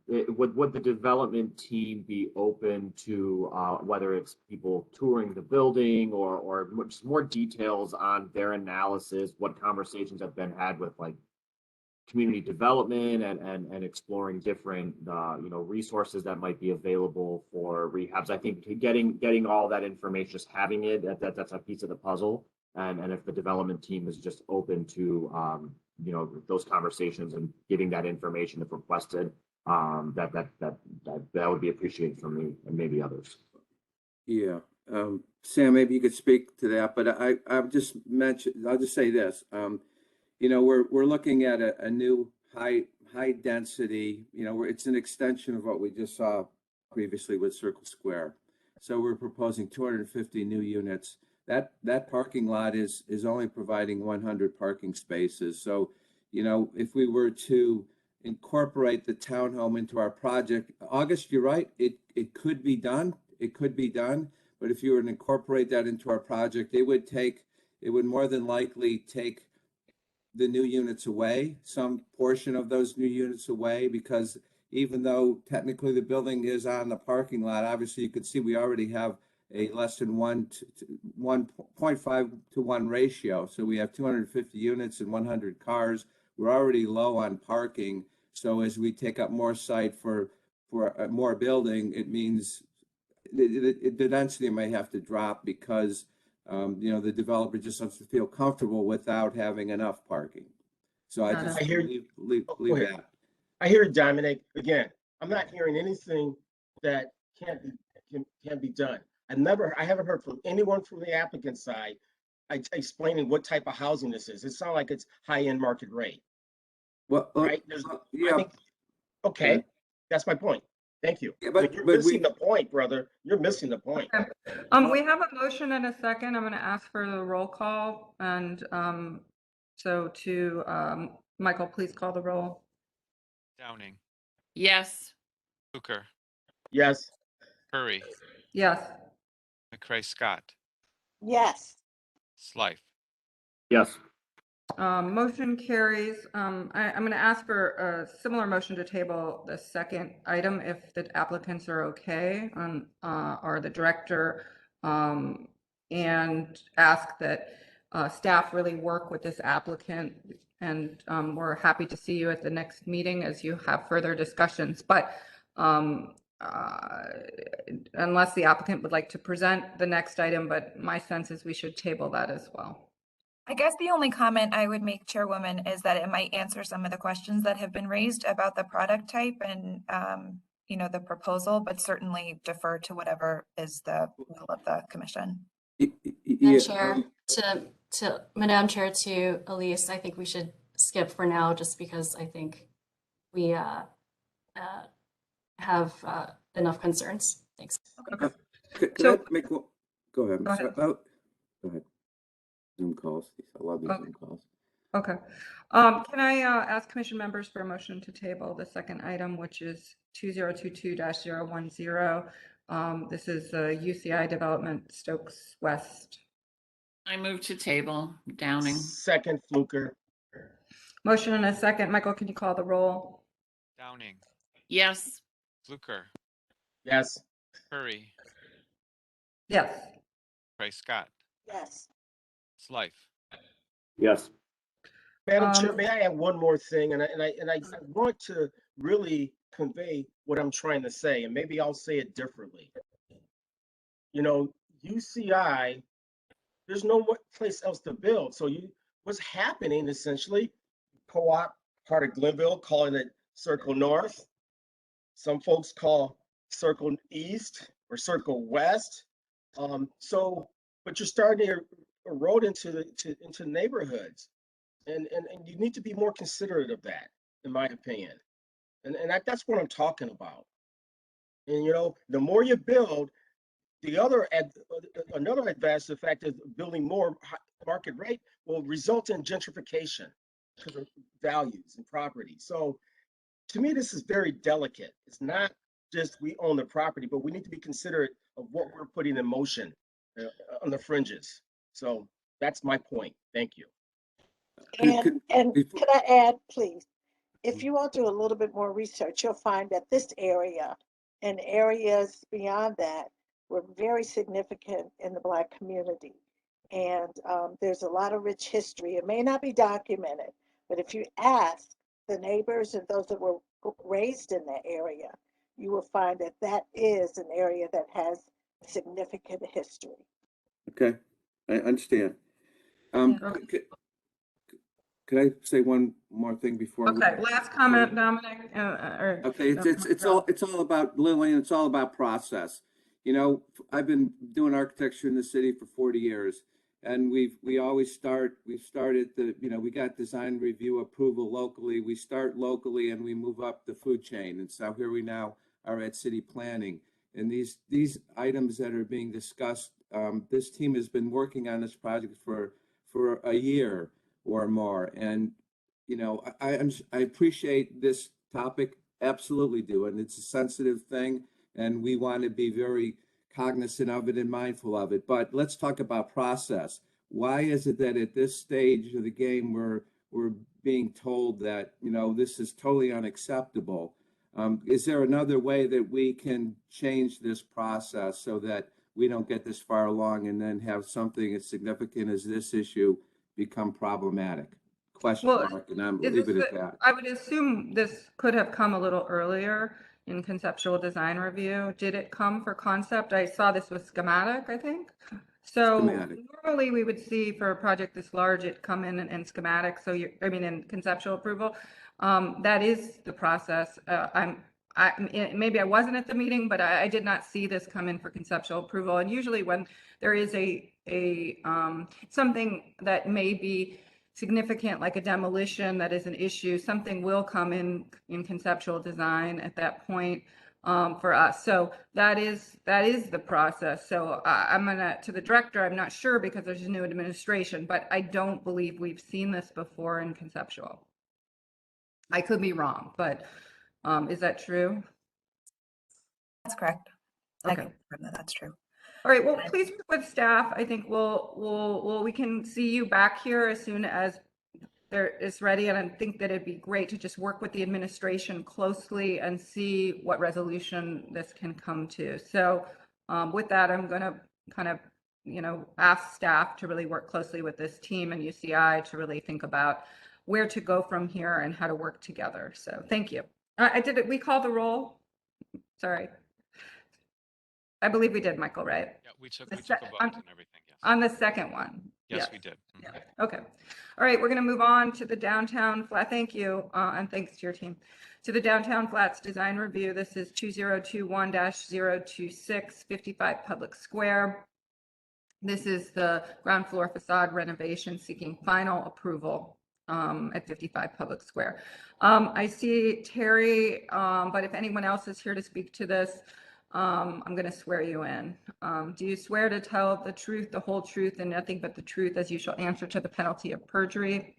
would the development team be open to whether it's people touring the building or just more details on their analysis, what conversations have been had with like community development and exploring different resources that might be available for rehabs? I think getting all that information, just having it, that's a piece of the puzzle. And if the development team is just open to those conversations and giving that information if requested, that would be appreciated from me and maybe others. Yeah, Sam, maybe you could speak to that, but I'll just say this. We're looking at a new high density, it's an extension of what we just saw previously with Circle Square. So we're proposing 250 new units. That parking lot is only providing 100 parking spaces. So, if we were to incorporate the townhome into our project, August, you're right, it could be done. It could be done. But if you were to incorporate that into our project, it would more than likely take the new units away, some portion of those new units away, because even though technically the building is on the parking lot, obviously you can see we already have a less than 1.5 to 1 ratio. So we have 250 units and 100 cars. We're already low on parking. So as we take up more site for more building, it means the density may have to drop because the developer just has to feel comfortable without having enough parking. So I just leave that. I hear Dominic. Again, I'm not hearing anything that can't be done. I haven't heard from anyone from the applicant side explaining what type of housing this is. It sounds like it's high-end market rate. Well, right? Yeah. Okay, Yeah. That's my point. Thank you. Yeah, but you're missing the point, brother. You're missing the point. Okay. We have a motion and a second. I'm going to ask for the roll call, and so to Michael, please call the roll. Downing. Yes. Hooker. Yes. Curry. Yes. McCray Scott. Yes. Slife. Yes. Motion carries. I'm going to ask for a similar motion to table the second item if the applicants are okay, or the director, and ask that staff really work with this applicant. And we're happy to see you at the next meeting as you have further discussions. But unless the applicant would like to present the next item, but my sense is we should table that as well. I guess the only comment I would make, Chairwoman, is that it might answer some of the questions that have been raised about the product type and, the proposal, but certainly defer to whatever is the will of the commission. Yeah. Chair, to Madam Chair, to Elise, I think we should skip for now just because I think we have enough concerns. Thanks. Go ahead. Go ahead. Zoom calls. I love these Zoom calls. Okay. Can I ask commission members for a motion to table the second item, which is 2022-010. This is UCI development, Stokes West. I move to table. Downing. Second, Fluker. Motion and a second. Michael, can you call the roll? Downing. Yes. Fluker. Yes. Curry. Yes. McCray Scott. Yes. Slife. Yes. Madam Chair, may I add one more thing? And I want to really convey what I'm trying to say, and maybe I'll say it differently. You know, UCI, there's no place else to build. So what's happening essentially, co-op part of Glenville calling it Circle North. Some folks call Circle East or Circle West. But you're starting to erode into neighborhoods, and you need to be more considerate of that, in my opinion. And that's what I'm talking about. And you know, the more you build, another advantage, the fact that building more market rate will result in gentrification because of values and property. So to me, this is very delicate. It's not just we own the property, but we need to be considerate of what we're putting in motion on the fringes. So that's my point. Thank you. And could I add, please? If you all do a little bit more research, you'll find that this area and areas beyond that were very significant in the Black community. And there's a lot of rich history. It may not be documented, but if you ask the neighbors and those that were raised in that area, you will find that that is an area that has significant history. Okay, I understand. Could I say one more thing before? Okay, last comment, Dominic. Okay, it's all about, Lillian, it's all about process. You know, I've been doing architecture in the city for 40 years, and we started we got design review approval locally. We start locally and we move up the food chain. And so here we now are at city planning. And these items that are being discussed, this team has been working on this project for a year or more. And, you know, I appreciate this topic, absolutely do. And it's a sensitive thing, and we want to be very cognizant of it and mindful of it. But let's talk about process. Why is it that at this stage of the game, we're being told that, you know, this is totally unacceptable? Is there another way that we can change this process so that we don't get this far along and then have something as significant as this issue become problematic? Question mark, and I'm leave it at that. I would assume this could have come a little earlier in conceptual design review. Did it come for concept? I saw this was schematic, I think. So Schematic. Normally we would see for a project this large, it come in schematic. So in conceptual approval. That is the process. Maybe I wasn't at the meeting, but I did not see this come in for conceptual approval. And usually when there is something that may be significant, like a demolition that is an issue, something will come in conceptual design at that point for us. So that is the process. So I'm to the director, I'm not sure because there's a new administration, but I don't believe we've seen this before in conceptual. I could be wrong, but is that true? That's correct. Okay. I can confirm that that's true. All right, well, please work with staff. I think we can see you back here as soon as there is ready. And I think that it'd be great to just work with the administration closely and see what resolution this can come to. So with that, I'm going to kind of, ask staff to really work closely with this team and UCI to really think about where to go from here and how to work together. So thank you. We called the roll. Sorry. I believe we did, Michael, right? Yeah, we took a vote and everything, yes. On the second one. Yes, we did. Yeah. Okay. All right, we're going to move on to the downtown flat. Thank you, and thanks to your team. To the downtown flats design review. This is 2021-026, 55 Public Square. This is the ground floor facade renovation seeking final approval at 55 Public Square. I see Terry, but if anyone else is here to speak to this, I'm going to swear you in. Do you swear to tell the truth, the whole truth, and nothing but the truth as you shall answer to the penalty of perjury?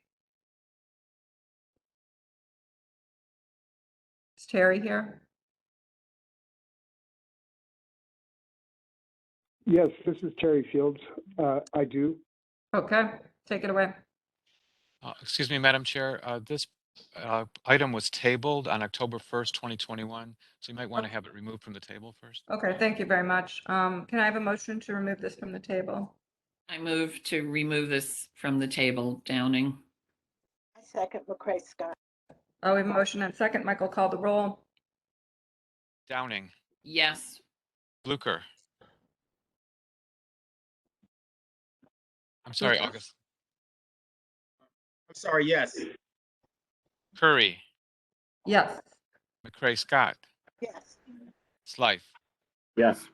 Is Terry here? Yes, this is Terry Fields. I do. Okay, take it away. Excuse me, Madam Chair. This item was tabled on October 1st, 2021. So you might want to have it removed from the table first. Okay, thank you very much. Can I have a motion to remove this from the table? I move to remove this from the table. Downing. I second McCray Scott. Oh, we have a motion and second. Michael, call the roll. Downing, Yes. Blucher. I'm sorry, Yes. August. I'm sorry, yes. Curry, Yes. McCray Scott, Yes. Slife. Yes.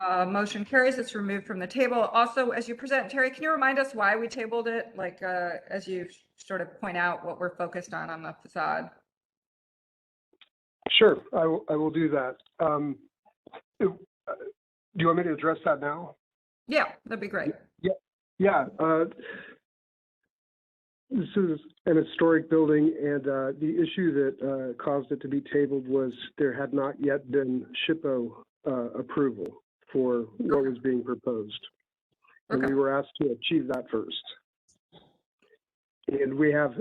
Motion carries. It's removed from the table. Also, as you present, Terry, can you remind us why we tabled it? Like, as you sort of point out what we're focused on the facade. Sure, I will do that. Do you want me to address that now? Yeah, that'd be great. Yeah. This is an historic building, and the issue that caused it to be tabled was there had not yet been SHPO approval for what was being proposed. And we were asked to achieve that first. And we have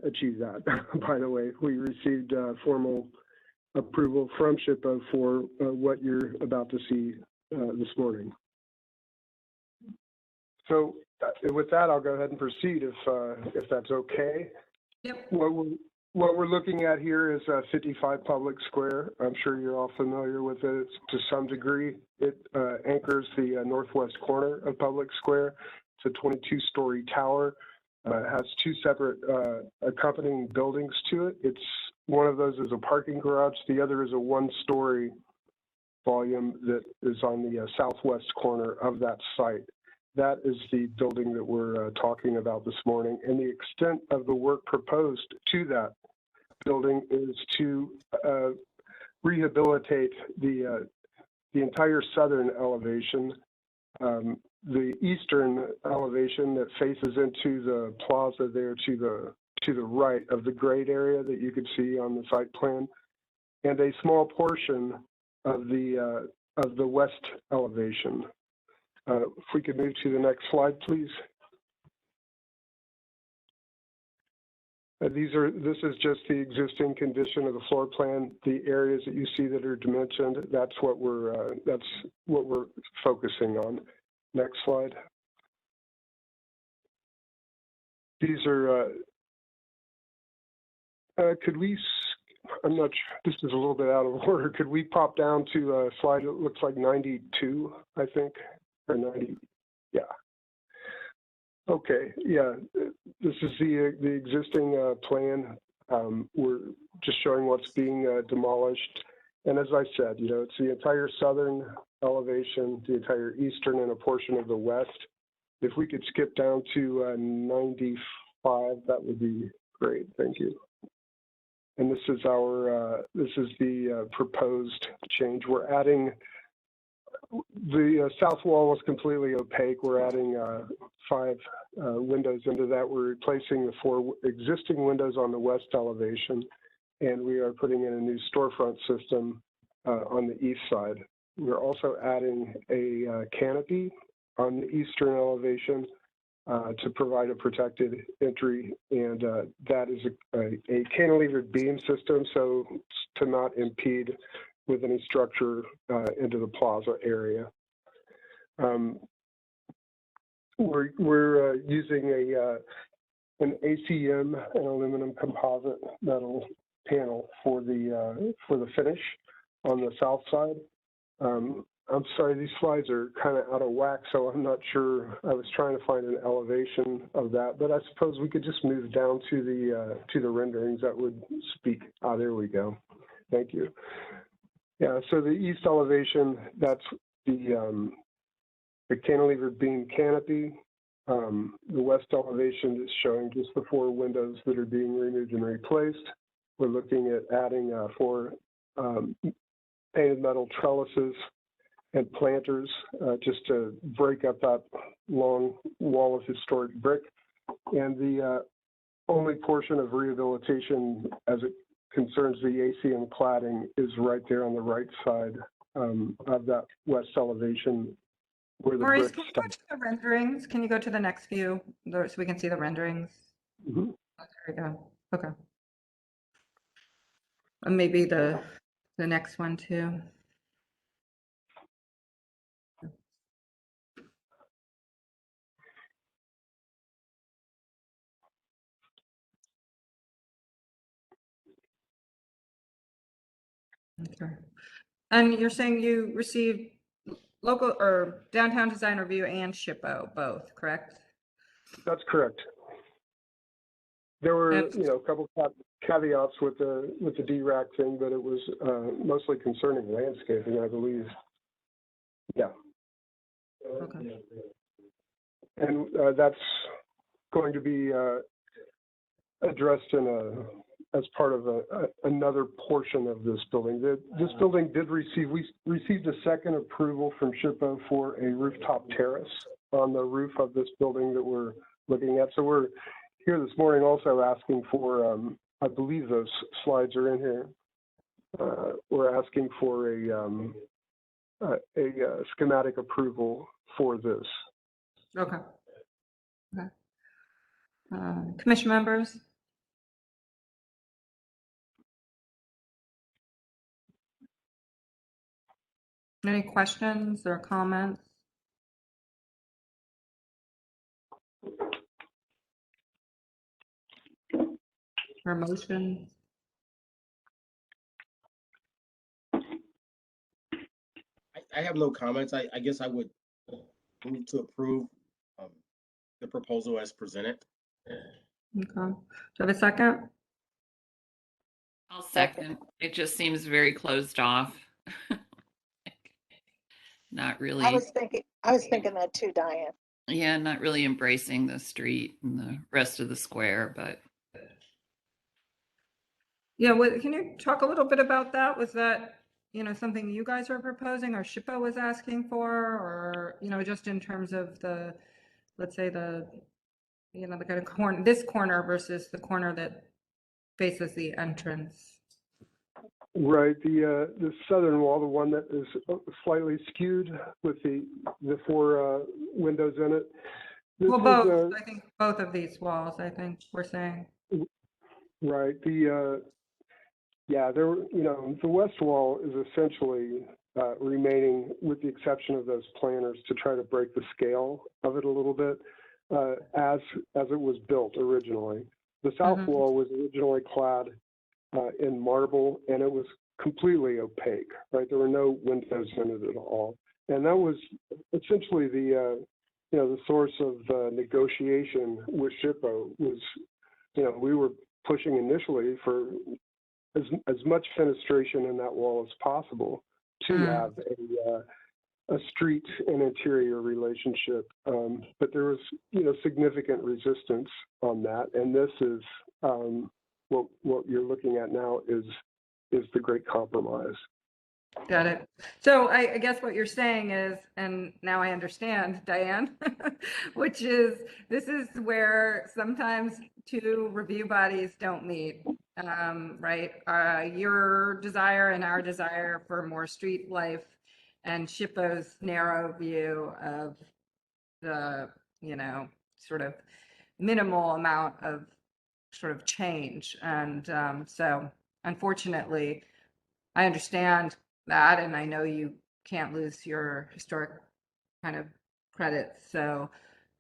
achieved that, by the way. We received formal approval from SHPO for what you're about to see this morning. So with that, I'll go ahead and proceed if that's okay. Yep. What we're looking at here is 55 Public Square. I'm sure you're all familiar with it to some degree. It anchors the northwest corner of Public Square. It's a 22-story tower. It has two separate accompanying buildings to it. It's one of those is a parking garage. The other is a one-story volume that is on the southwest corner of that site. That is the building that we're talking about this morning. And the extent of the work proposed to that building is to rehabilitate the entire southern elevation, the eastern elevation that faces into the plaza there to the right of the grade area that you could see on the site plan, and a small portion of the west elevation. If we could move to the next slide, please. This is just the existing condition of the floor plan. The areas that you see that are dimensioned, that's what we're focusing on. Next slide. These are. Could we? I'm not sure. This is a little bit out of order. Could we pop down to a slide? It looks like 92, I think, or 90. Yeah. Okay. Yeah. This is the existing plan. We're just showing what's being demolished. And as I said, it's the entire southern elevation, the entire eastern, and a portion of the west. If we could skip down to 95, that would be great. Thank you. And this is the proposed change. We're adding, the south wall was completely opaque. We're adding 5 windows into that. We're replacing the 4 existing windows on the west elevation, and we are putting in a new storefront system on the east side. We're also adding a canopy on the eastern elevation to provide a protected entry, and that is a cantilevered beam system, so to not impede with any structure into the plaza area. We're using an ACM, an aluminum composite metal panel for the finish on the south side. I'm sorry, these slides are kind of out of whack, so I'm not sure. I was trying to find an elevation of that, but I suppose we could just move down to the renderings that would speak. Ah, there we go. Thank you. Yeah, so the east elevation, that's the cantilevered beam canopy. The west elevation is showing just the 4 windows that are being removed and replaced. We're looking at adding 4 painted metal trellises and planters just to break up that long wall of historic brick. And the only portion of rehabilitation as it concerns the ACM cladding is right there on the right side of that west elevation where the Maurice, brick can you go to the renderings? Can you go to the next view so we can see the renderings? Mm-hmm. Oh, there we go. Okay. And maybe the next one too. Okay. And you're saying you received local or downtown design review and SHPO, both, correct? That's correct. There were, And- a couple caveats with the DRAC thing, but it was mostly concerning landscaping, I believe. Yeah. Okay. And that's going to be addressed as part of another portion of this building. This building we received a second approval from SHPO for a rooftop terrace on the roof of this building that we're looking at. So we're here this morning also asking for, I believe those slides are in here. We're asking for a schematic approval for this. Okay. Okay. Commission members? Any questions or comments? Or motions? I have no comments. I guess I would move to approve the proposal as presented. Okay. Do you have a second? I'll second. It just seems very closed off. Not really. I was thinking that too, Diane. Yeah, not really embracing the street and the rest of the square, but Yeah, can you talk a little bit about that? Was that, something you guys were proposing or SHPO was asking for, or, just in terms of the, let's say the kind of corner, this corner versus the corner that faces the entrance? Right, the southern wall, the one that is slightly skewed with the four windows in it. Well, both. I think both of these walls, I think we're saying. Right. The west wall is essentially remaining, with the exception of those planners, to try to break the scale of it a little bit, as it was built originally. The south wall was originally clad in marble, and it was completely opaque. Right, there were no windows in it at all, and that was essentially the source of negotiation with SHPO. Was we were pushing initially for as much fenestration in that wall as possible to have a street and interior relationship, but there was significant resistance on that, and this is what you're looking at now is the great compromise. Got it. So I guess what you're saying is, and now I understand, Diane, which is this is where sometimes two review bodies don't meet, right? Your desire and our desire for more street life and SHPO's narrow view of the, sort of minimal amount of sort of change. And so unfortunately, I understand that, and I know you can't lose your historic kind of credits. So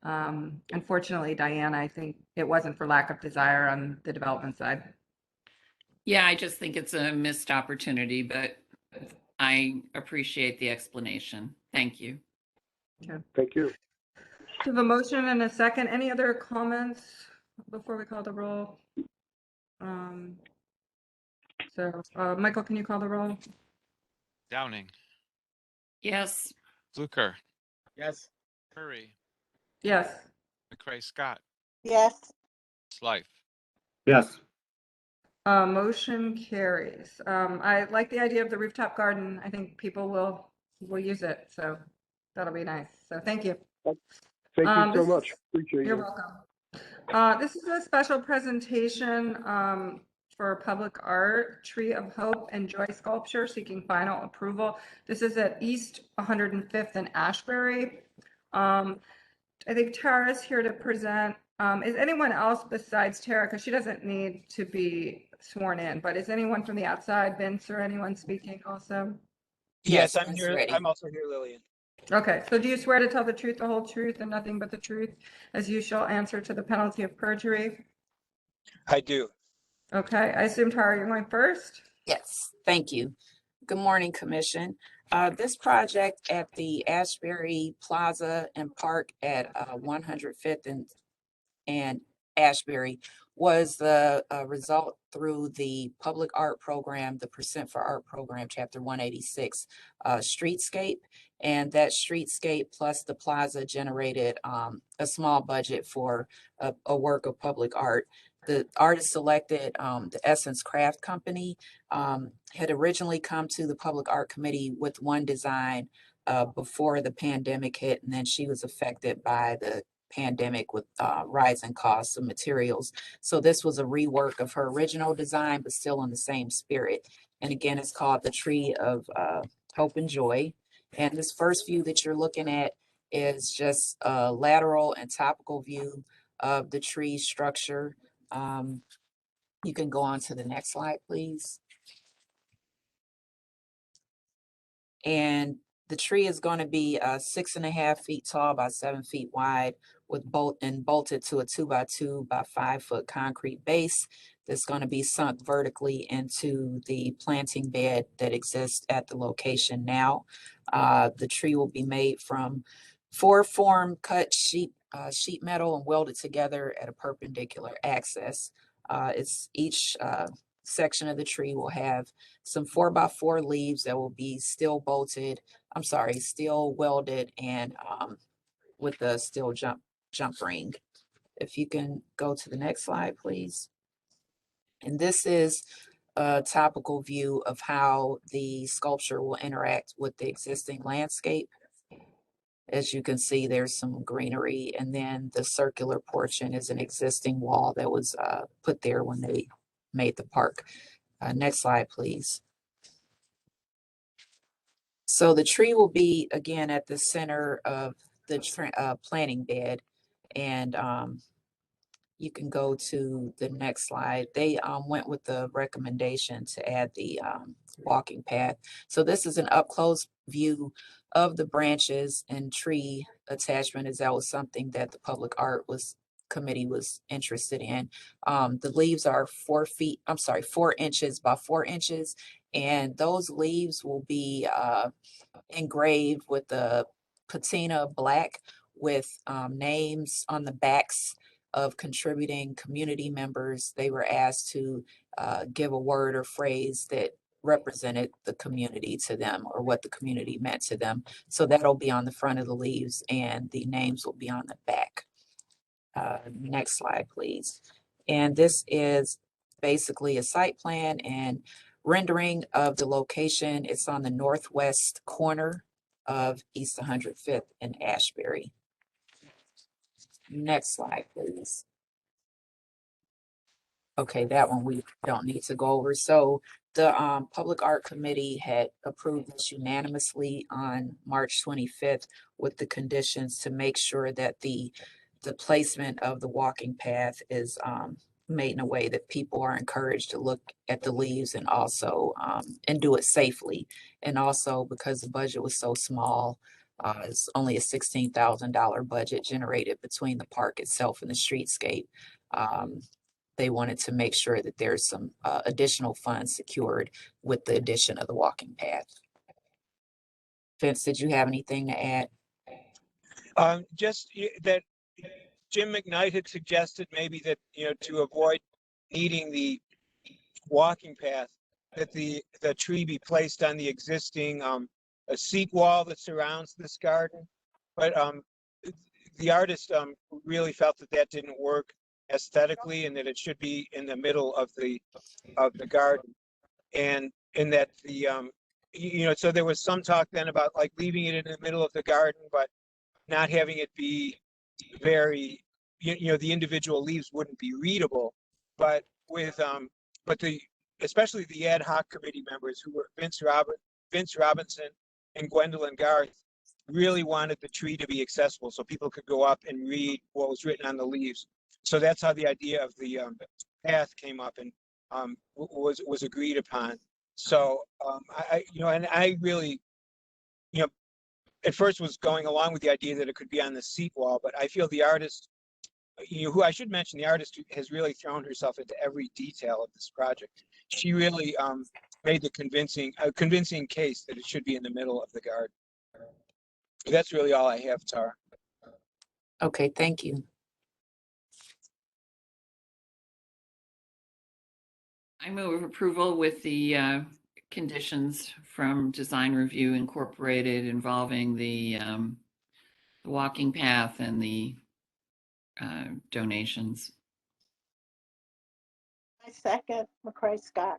unfortunately, Diane, I think it wasn't for lack of desire on the development side. yeah, I just think it's a missed opportunity, but I appreciate the explanation. Thank you. Okay. Thank you. We have a motion and a second. Any other comments before we call the roll? Michael, can you call the roll? Downing, Yes. Fluker, Yes. Curry, Yes. McCray Scott, Yes. Slife. Yes. Motion carries. I like the idea of the rooftop garden. I think people will use it, so that'll be nice. So thank you. Thank you so much. Appreciate You're you. welcome. This is a special presentation for public art, Tree of Hope and Joy Sculpture, seeking final approval. This is at East 105th and Ashbury. I think Tara's here to present. Is anyone else besides Tara, because she doesn't need to be sworn in, but is anyone from the outside, Vince or anyone speaking also? Yes, I'm here. I'm also here, Lillian. Okay, so do you swear to tell the truth, the whole truth, and nothing but the truth, as you shall answer to the penalty of perjury? I do. Okay, I assume, Tara, you're going first? Yes, thank you. Good morning, Commission. This project at the Ashbury Plaza and Park at 105th and Ashbury was the result through the public art program, the Percent for Art program, Chapter 186 streetscape. And that streetscape plus the plaza generated a small budget for a work of public art. The artist selected, the Essence Craft Company, had originally come to the Public Art Committee with one design before the pandemic hit, and then she was affected by the pandemic with rising costs of materials. So this was a rework of her original design, but still in the same spirit. And again, it's called the Tree of Hope and Joy. And this first view that you're looking at is just a lateral and topical view of the tree structure. You can go on to the next slide, please. And the tree is going to be 6.5 feet tall by 7 feet wide, with bolted to a 2x2 by 5 foot concrete base that's going to be sunk vertically into the planting bed that exists at the location now. The tree will be made from 4 form cut sheet metal and welded together at a perpendicular axis. It's each section of the tree will have some 4x4 leaves that will be steel welded and with the steel jump ring. If you can go to the next slide, please. And this is a topical view of how the sculpture will interact with the existing landscape. As you can see, there's some greenery, and then the circular portion is an existing wall that was put there when they made the park. Next slide, please. So the tree will be, again, at the center of the planting bed, and you can go to the next slide. They went with the recommendation to add the walking path. So this is an up-close view of the branches and tree attachment, as that was something that the Public Art Committee was interested in. The leaves are 4 inches by 4 inches, and those leaves will be engraved with the patina black with names on the backs of contributing community members. They were asked to give a word or phrase that represented the community to them, or what the community meant to them. So that'll be on the front of the leaves, and the names will be on the back. Next slide, please. And this is basically a site plan and rendering of the location. It's on the northwest corner of East 105th and Ashbury. Next slide, please. Okay, that one we don't need to go over. So the Public Art Committee had approved this unanimously on March 25th with the conditions to make sure that the placement of the walking path is made in a way that people are encouraged to look at the leaves and also and do it safely. And also, because the budget was so small, it's only a $16,000 budget generated between the park itself and the streetscape. They wanted to make sure that there's some additional funds secured with the addition of the walking path. Vince, did you have anything to add? Just that Jim McKnight had suggested maybe that, to avoid needing the walking path, that the tree be placed on the existing a seat wall that surrounds this garden. But the artist really felt that didn't work aesthetically, and that it should be in the middle of the garden, and in that the so there was some talk then about like leaving it in the middle of the garden, but not having it be very, the individual leaves wouldn't be readable. But with especially the ad hoc committee members, who were Vince Robinson and Gwendolyn Garth, really wanted the tree to be accessible so people could go up and read what was written on the leaves. So that's how the idea of the path came up and was agreed upon. So I really, at first was going along with the idea that it could be on the seat wall, but I feel the artist, who I should mention, the artist has really thrown herself into every detail of this project. She really made the convincing case that it should be in the middle of the garden. That's really all I have, Tara. Okay, thank you. I move approval with the conditions from Design Review Incorporated involving the walking path and the donations. I second McCray Scott.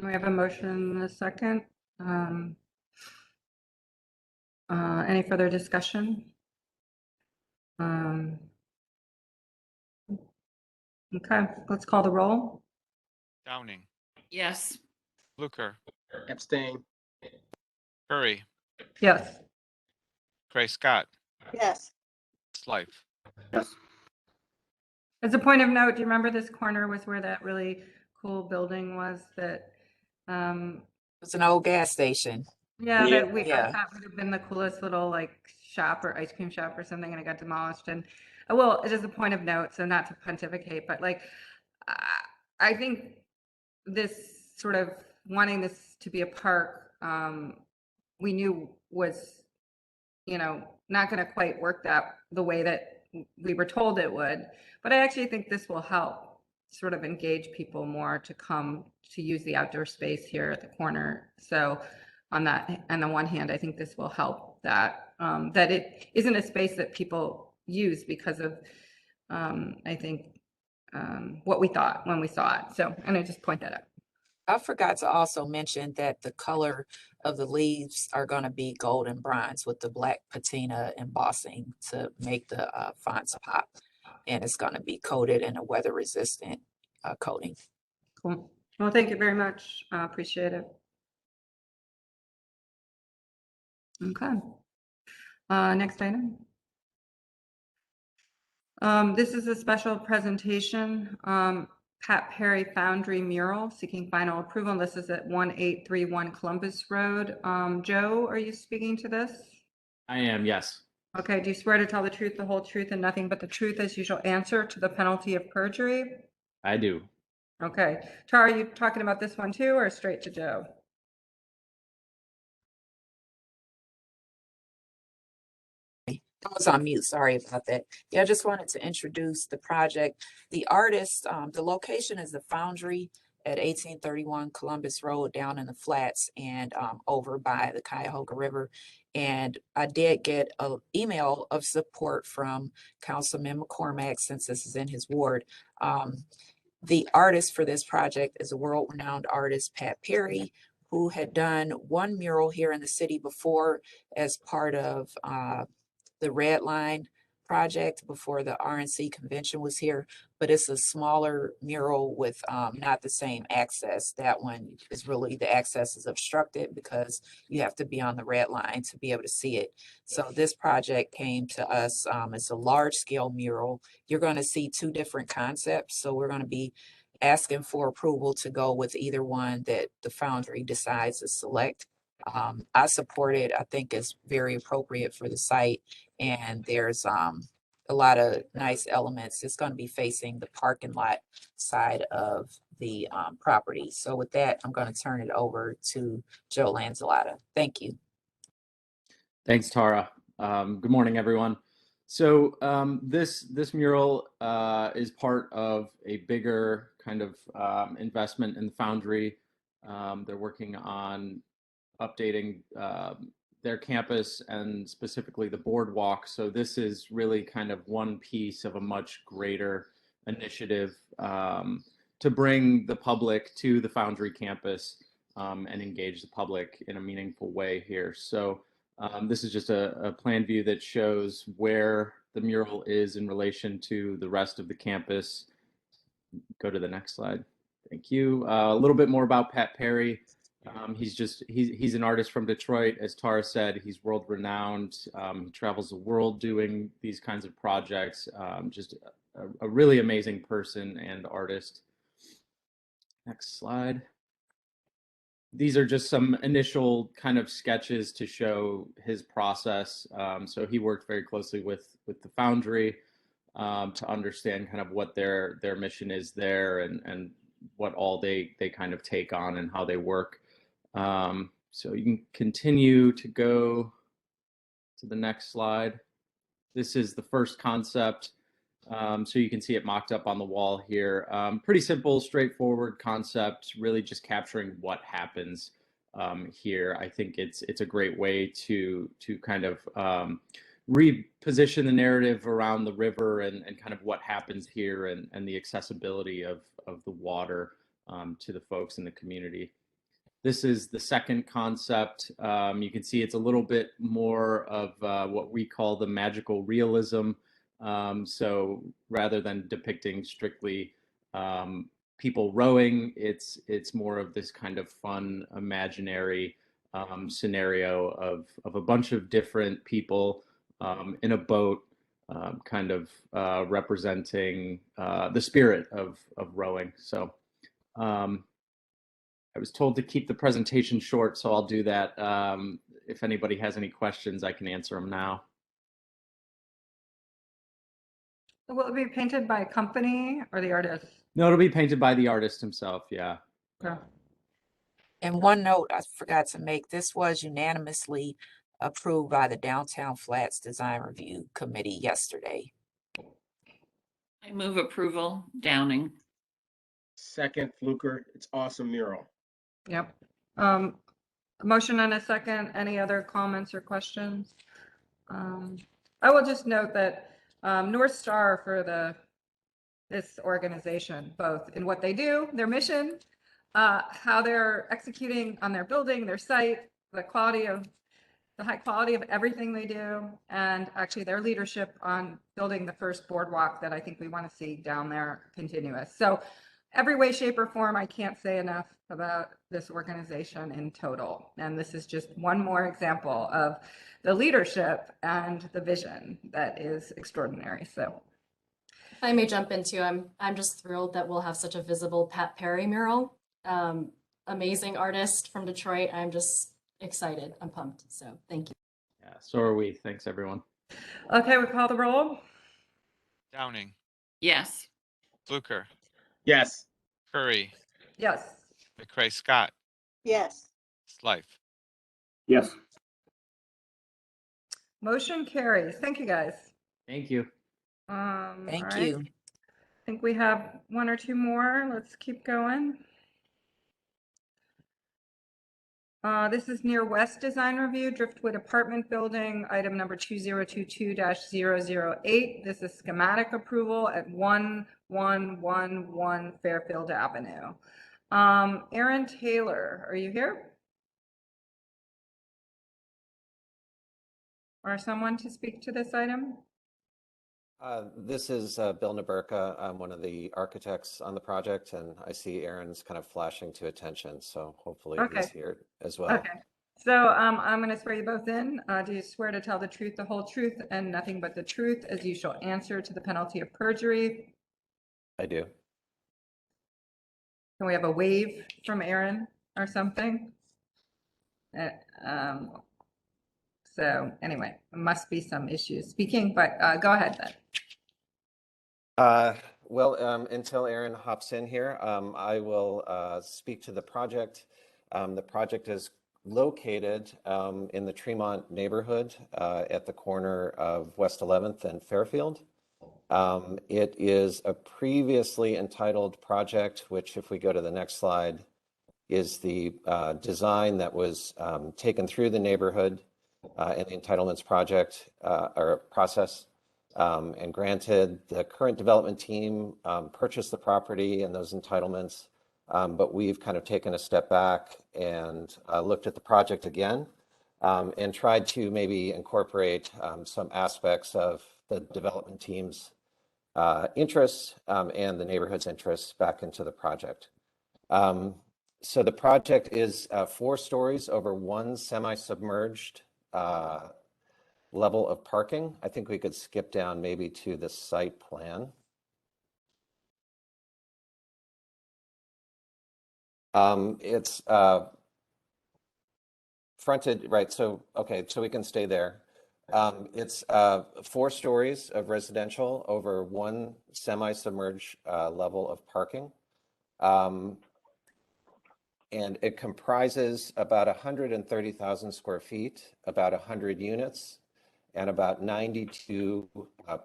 We have a motion and a second. Any further discussion? Okay, let's call the roll. Downing, Yes. Blucher, Abstain. Curry, Yes. Gray Scott, Yes. Slife. Yes. As a point of note, do you remember this corner was where that really cool building was that, It's an old gas station. yeah, Yeah. that I Yeah. thought would have been the coolest little like shop or ice cream shop or something, and it got demolished. And well, it's just a point of note, so not to pontificate, but like, I think this sort of wanting this to be a park, we knew was, not going to quite work the way that we were told it would. But I actually think this will help sort of engage people more to come to use the outdoor space here at the corner. So on the one hand, I think this will help that it isn't a space that people use because of, I think, what we thought when we saw it. So, and I just point that out. I forgot to also mention that the color of the leaves are going to be gold and bronze with the black patina embossing to make the fonts pop. And it's going to be coated in a weather resistant coating. Cool. Well, thank you very much. Appreciate it. Okay. Next item. This is a special presentation. Pat Perry Foundry mural seeking final approval. This is at 1831 Columbus Road. Joe, are you speaking to this? I am, yes. Okay, do you swear to tell the truth, the whole truth, and nothing but the truth as you shall answer to the penalty of perjury? I do. Okay. Tara, are you talking about this one too, or straight to Joe? I was on mute, sorry about that. Yeah, I just wanted to introduce the project. The artist, the location is the Foundry at 1831 Columbus Road down in the flats and over by the Cuyahoga River. And I did get an email of support from Councilman McCormack since this is in his ward. The artist for this project is a world-renowned artist, Pat Perry, who had done one mural here in the city before as part of the Red Line project before the RNC convention was here, but it's a smaller mural with not the same access. That one is really, the access is obstructed because you have to be on the red line to be able to see it. So this project came to us, it's a large scale mural. You're going to see two different concepts. So we're going to be asking for approval to go with either one that the Foundry decides to select. I support it. I think it's very appropriate for the site. And there's a lot of nice elements. It's going to be facing the parking lot side of the property. So with that, I'm going to turn it over to Joe Lanzalotta. Thank you. Thanks, Tara. Good morning, everyone. So this mural is part of a bigger kind of investment in the Foundry. They're working on updating their campus and specifically the boardwalk. So this is really kind of one piece of a much greater initiative to bring the public to the Foundry campus and engage the public in a meaningful way here. So this is just a plan view that shows where the mural is in relation to the rest of the campus. Go to the next slide. Thank you. A little bit more about Pat Perry. He's an artist from Detroit. As Tara said, he's world renowned. He travels the world doing these kinds of projects. Just a really amazing person and artist. Next slide. These are just some initial kind of sketches to show his process. So he worked very closely with the Foundry to understand kind of what their mission is there and what all they kind of take on and how they work. So you can continue to go to the next slide. This is the first concept. So you can see it mocked up on the wall here. Pretty simple, straightforward concept, really just capturing what happens here. I think it's a great way to kind of reposition the narrative around the river and kind of what happens here and the accessibility of the water to the folks in the community. This is the second concept. You can see it's a little bit more of what we call the magical realism. So rather than depicting strictly people rowing, it's more of this kind of fun, imaginary scenario of a bunch of different people in a boat, kind of representing the spirit of rowing. So I was told to keep the presentation short, so I'll do that. If anybody has any questions, I can answer them now. Will it be painted by a company or the artist? No, it'll be painted by the artist himself, yeah. Okay. And one note I forgot to make, this was unanimously approved by the Downtown Flats Design Review Committee yesterday. I move approval, Downing. Second, Fluker. It's awesome mural. Yep. Motion and a second. Any other comments or questions? I will just note that North Star for this organization, both in what they do, their mission, how they're executing on their building, their site, the high quality of everything they do, and actually their leadership on building the first boardwalk that I think we want to see down there continuous. So every way, shape, or form, I can't say enough about this organization in total. And this is just one more example of the leadership and the vision that is extraordinary. So If I may jump in too, I'm just thrilled that we'll have such a visible Pat Perry mural. Amazing artist from Detroit. I'm just excited. I'm pumped. So thank you. Yeah, so are we. Thanks, everyone. okay, we call the roll. Downing, Yes. Fluker, Yes. Curry, Yes. McCray Scott, Yes. Slife. Yes. Motion carries. Thank you, guys. Thank you. Thank all right. you. I think we have one or two more. Let's keep going. This is near West Design Review, Driftwood Apartment Building, item number 2022-008. This is schematic approval at 1111 Fairfield Avenue. Aaron Taylor, are you here? Or someone to speak to this item? This is Bill Naberka. I'm one of the architects on the project, and I see Aaron's kind of flashing to attention, so hopefully he's here as well. Okay. So I'm going to swear you both in. Do you swear to tell the truth, the whole truth, and nothing but the truth, as you shall answer to the penalty of perjury? I do. Can we have a wave from Aaron or something? So anyway, there must be some issues speaking, but go ahead then. Well, until Aaron hops in here, I will speak to the project. The project is located in the Tremont neighborhood at the corner of West 11th and Fairfield. It is a previously entitled project, which if we go to the next slide, is the design that was taken through the neighborhood in the entitlements project or process and granted. The current development team purchased the property and those entitlements, but we've kind of taken a step back and looked at the project again and tried to maybe incorporate some aspects of the development team's interests and the neighborhood's interests back into the project. So the project is 4 stories over 1 semi-submerged level of parking. I think we could skip down maybe to the site plan. It's fronted, right, so, okay, so we can stay there. It's 4 stories of residential over 1 semi-submerged level of parking. And it comprises about 130,000 square feet, about 100 units, and about 92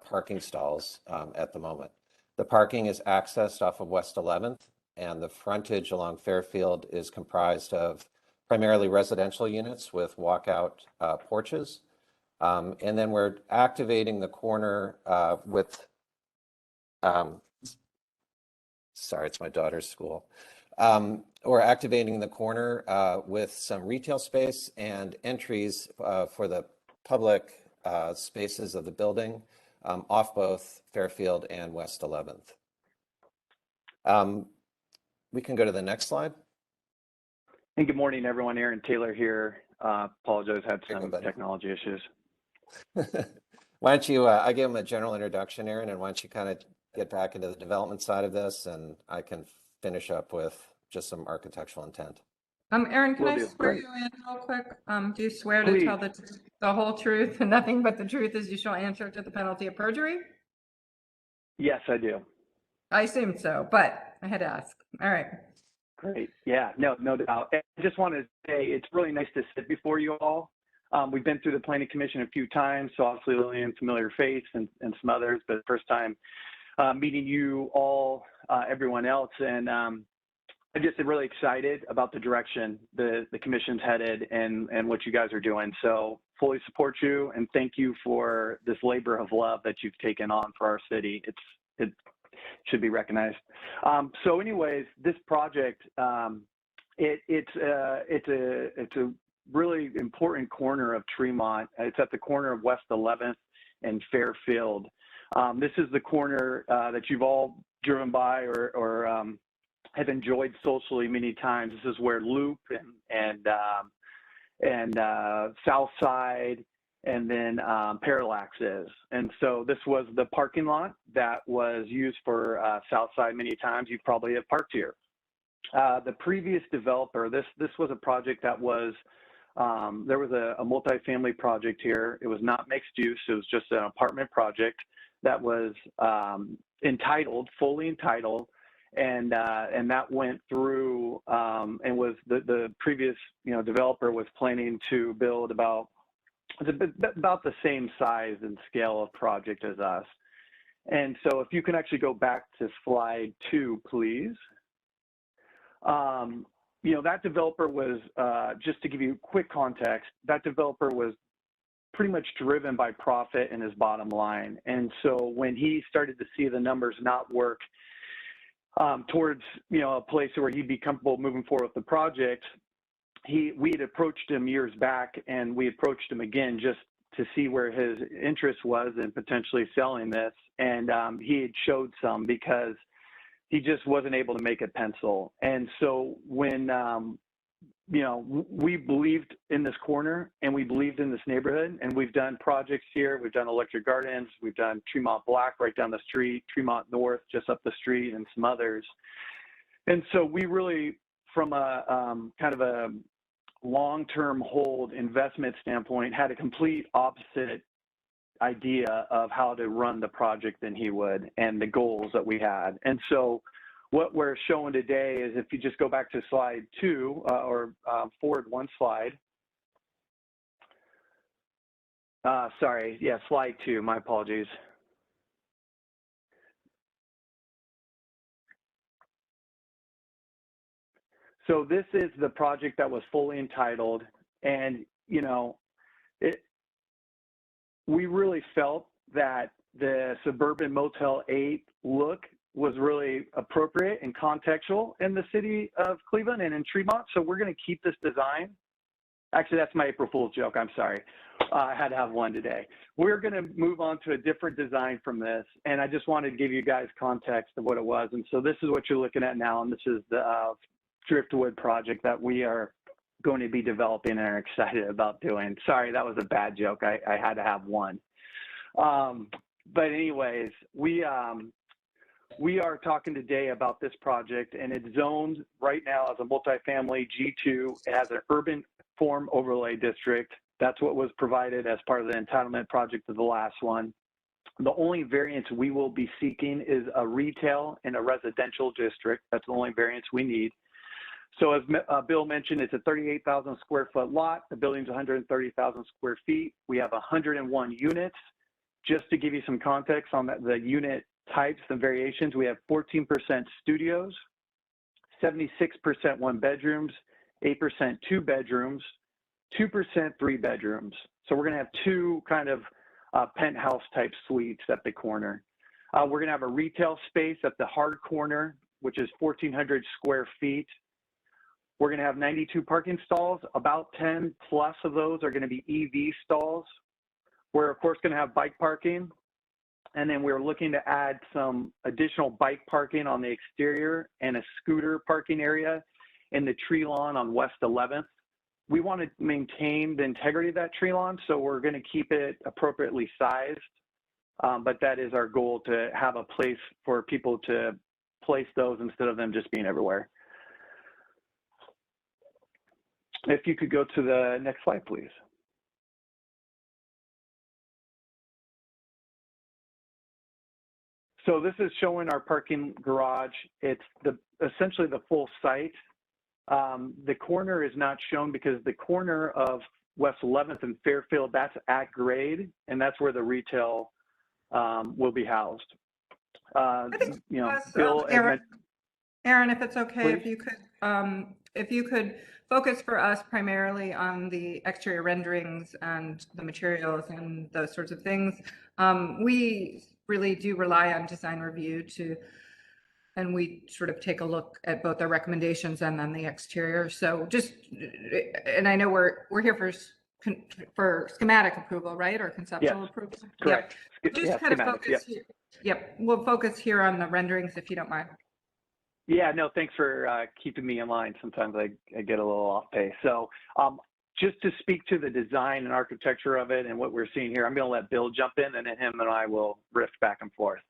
parking stalls at the moment. The parking is accessed off of West 11th, and the frontage along Fairfield is comprised of primarily residential units with walkout porches. And then we're activating the corner with, sorry, it's my daughter's school. We're activating the corner with some retail space and entries for the public spaces of the building off both Fairfield and West 11th. We can go to the next slide. And good morning, everyone. Aaron Taylor here. Apologize, had some technology issues. Why don't you, I gave him a general introduction, Aaron, and why don't you kind of get back into the development side of this, and I can finish up with just some architectural intent. Aaron, can Will I do. swear Great. you in real quick? Do you swear to Please. tell the whole truth and nothing but the truth as you shall answer to the penalty of perjury? Yes, I do. I assumed so, but I had to ask. All right. Great. Yeah, no doubt. I just wanted to say it's really nice to sit before you all. We've been through the Planning Commission a few times, so obviously Lillian, familiar face, and some others, but first time meeting you all, everyone else, and I'm just really excited about the direction the commission's headed and what you guys are doing. So fully support you, and thank you for this labor of love that you've taken on for our city. It should be recognized. So anyways, this project, it's a really important corner of Tremont. It's at the corner of West 11th and Fairfield. This is the corner that you've all driven by or have enjoyed socially many times. This is where Loop and South Side and then Parallax is. And so this was the parking lot that was used for South Side many times. You probably have parked here. The previous developer, this was a project that was, there was a multifamily project here. It was not mixed use. It was just an apartment project that was entitled, fully entitled, and that went through and was the previous developer was planning to build about the same size and scale of project as us. And so if you can actually go back to slide 2, please. That developer was, just to give you quick context, that developer was pretty much driven by profit and his bottom line. And so when he started to see the numbers not work towards, a place where he'd be comfortable moving forward with the project, we had approached him years back, and we approached him again just to see where his interest was in potentially selling this. And he had showed some because he just wasn't able to make it pencil. And so when, we believed in this corner and we believed in this neighborhood, and we've done projects here. We've done Electric Gardens. We've done Tremont Black right down the street, Tremont North just up the street, and some others. And so we really, from a kind of a long-term hold investment standpoint, had a complete opposite idea of how to run the project than he would, and the goals that we had. And so what we're showing today is, if you just go back to slide 2 or forward one slide. Sorry, yeah, slide 2, my apologies. So this is the project that was fully entitled, and we really felt that the suburban Motel 8 look was really appropriate and contextual in the city of Cleveland and in Tremont. So we're going to keep this design. Actually, that's my April Fool's joke. I'm sorry. I had to have one today. We're going to move on to a different design from this, and I just wanted to give you guys context of what it was. And so this is what you're looking at now, and this is the Driftwood project that we are going to be developing and are excited about doing. Sorry, that was a bad joke. I had to have one. But anyways, we are talking today about this project, and it's zoned right now as a multifamily G2. It has an urban form overlay district. That's what was provided as part of the entitlement project of the last one. The only variance we will be seeking is a retail in a residential district. That's the only variance we need. So as Bill mentioned, it's a 38,000 square foot lot. The building's 130,000 square feet. We have 101 units. Just to give you some context on the unit types and variations, we have 14% studios, 76% one bedrooms, 8% two bedrooms, 2% three bedrooms. So we're gonna have two kind of penthouse type suites at the corner. We're gonna have a retail space at the hard corner, which is 1,400 square feet. We're gonna have 92 parking stalls. About 10 plus of those are gonna be EV stalls. We're of course gonna have bike parking. And then we're looking to add some additional bike parking on the exterior and a scooter parking area in the tree lawn on West 11th. We want to maintain the integrity of that tree lawn, so we're going to keep it appropriately sized. But that is our goal, to have a place for people to place those instead of them just being everywhere. If you could go to the next slide, please. So this is showing our parking garage. It's essentially the full site. The corner is not shown because the corner of West 11th and Fairfield, that's at grade, and that's where the retail will be housed. You know, Bill, Aaron, if it's okay, please? if you could focus for us primarily on the exterior renderings and the materials and those sorts of things. We really do rely on design review and we sort of take a look at both the recommendations and then the exterior. So just, and I know we're here for schematic approval, right? Or conceptual approval? Correct. Yep. Just kind of focus here. Yep. We'll focus here on the renderings if you don't mind. Yeah, no, thanks for keeping me in line. Sometimes I get a little off pace. So just to speak to the design and architecture of it and what we're seeing here, I'm going to let Bill jump in, and then him and I will riff back and forth.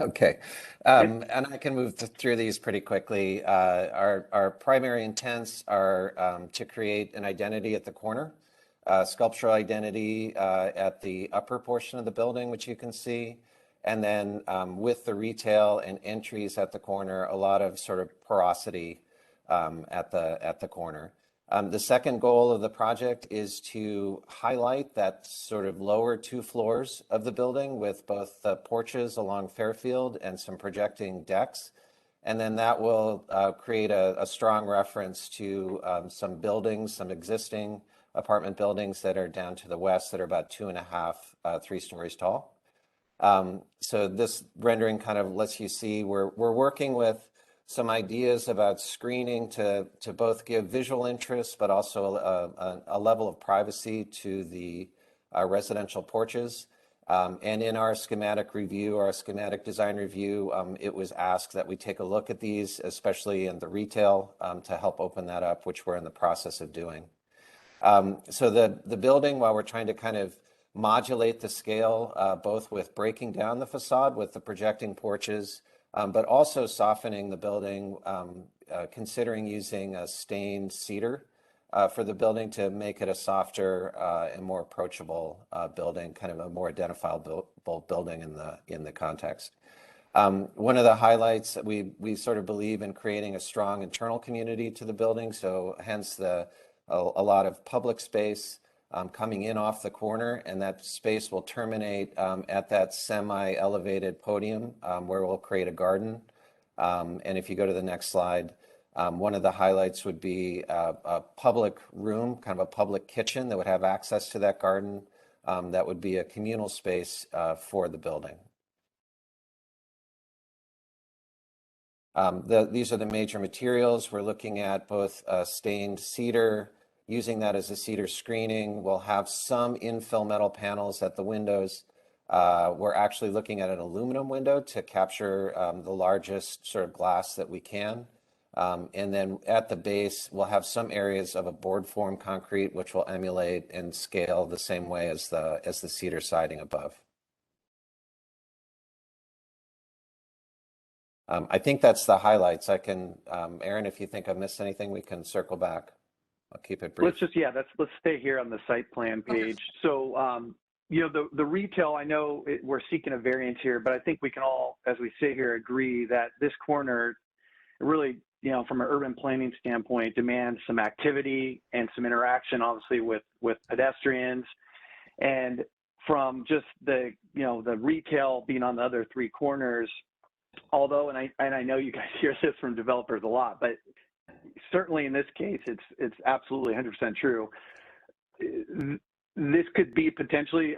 Okay, and I can move through these pretty quickly. Our primary intents are to create an identity at the corner, sculptural identity at the upper portion of the building, which you can see. And then with the retail and entries at the corner, a lot of sort of porosity at the corner. The second goal of the project is to highlight that sort of lower two floors of the building with both the porches along Fairfield and some projecting decks. And then that will create a strong reference to some buildings, some existing apartment buildings that are down to the west that are about 2.5, 3 stories tall. So this rendering kind of lets you see we're working with some ideas about screening to both give visual interest, but also a level of privacy to the residential porches. And in our schematic review, our schematic design review, it was asked that we take a look at these, especially in the retail, to help open that up, which we're in the process of doing. So the building, while we're trying to kind of modulate the scale, both with breaking down the facade with the projecting porches, but also softening the building, considering using a stained cedar for the building to make it a softer and more approachable building, kind of a more identifiable building in the context. One of the highlights that we sort of believe in creating a strong internal community to the building, so hence a lot of public space coming in off the corner, and that space will terminate at that semi-elevated podium where we'll create a garden. And if you go to the next slide, one of the highlights would be a public room, kind of a public kitchen that would have access to that garden. That would be a communal space for the building. These are the major materials. We're looking at both stained cedar, using that as a cedar screening. We'll have some infill metal panels at the windows. We're actually looking at an aluminum window to capture the largest sort of glass that we can. And then at the base, we'll have some areas of a board form concrete, which will emulate and scale the same way as the cedar siding above. I think that's the highlights. I can, Aaron, if you think I've missed anything, we can circle back. I'll keep it brief. Let's stay here on the site plan page. So the retail, I know we're seeking a variance here, but I think we can all, as we sit here, agree that this corner really, from an urban planning standpoint, demands some activity and some interaction, obviously, with pedestrians. And from just the retail being on the other three corners, although, and I know you guys hear this from developers a lot, but certainly in this case, it's absolutely 100% true. This could be potentially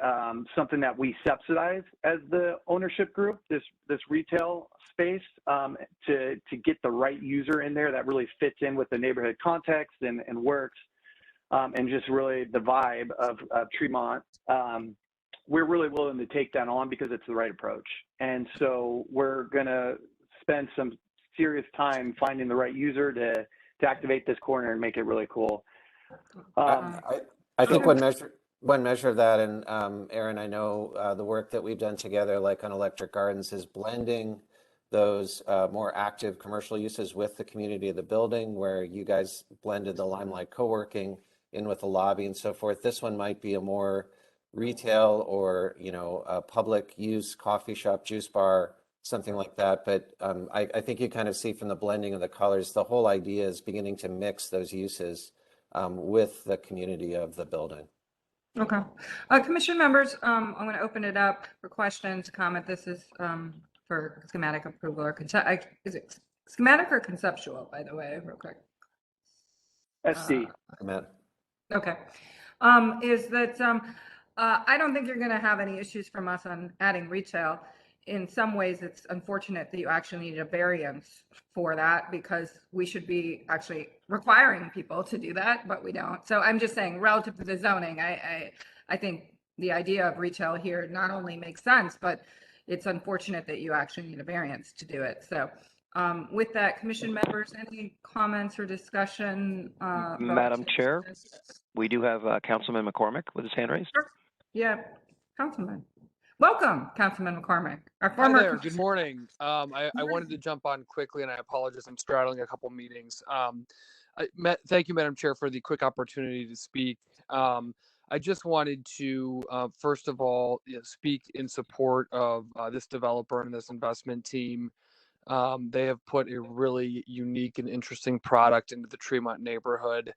something that we subsidize as the ownership group, this retail space, to get the right user in there that really fits in with the neighborhood context and works, and just really the vibe of Tremont. We're really willing to take that on because it's the right approach. And so we're gonna spend some serious time finding the right user to activate this corner and make it really cool. I think one measure of that, and Aaron, I know the work that we've done together, like on Electric Gardens, is blending those more active commercial uses with the community of the building, where you guys blended the Limelight co-working in with the lobby and so forth. This one might be a more retail or, a public use coffee shop, juice bar, something like that. But I think you kind of see from the blending of the colors, the whole idea is beginning to mix those uses with the community of the building. Okay. Commission members, I'm going to open it up for questions, comment. This is for schematic approval or is it schematic or conceptual, by the way, real quick? SD. Okay. Is that I don't think you're going to have any issues from us on adding retail. In some ways, it's unfortunate that you actually need a variance for that, because we should be actually requiring people to do that, but we don't. So I'm just saying, relative to the zoning, I think the idea of retail here not only makes sense, but it's unfortunate that you actually need a variance to do it. So with that, commission members, any comments or discussion? Madam Chair, we do have Councilman McCormick with his hand raised. Sure. Yeah, Councilman. Welcome, Councilman McCormick. Our Hi former. there. Good morning. I wanted to jump on quickly, and I apologize. I'm straddling a couple meetings. Thank you, Madam Chair, for the quick opportunity to speak. I just wanted to, first of all, speak in support of this developer and this investment team. They have put a really unique and interesting product into the Tremont neighborhood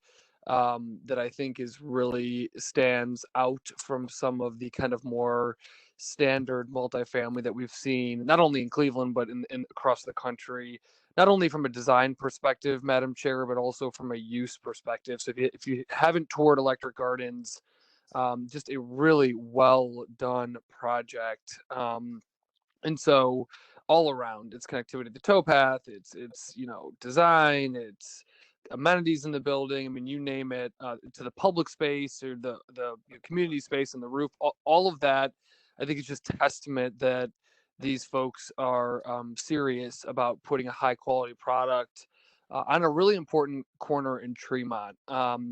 that I think really stands out from some of the kind of more standard multifamily that we've seen, not only in Cleveland, but in across the country, not only from a design perspective, Madam Chair, but also from a use perspective. So if you haven't toured Electric Gardens, just a really well done project. And so all around, it's connectivity to the towpath, it's design, it's amenities in the building. I mean, you name it, to the public space or the community space and the roof, all of that. I think it's just testament that these folks are serious about putting a high quality product on a really important corner in Tremont. I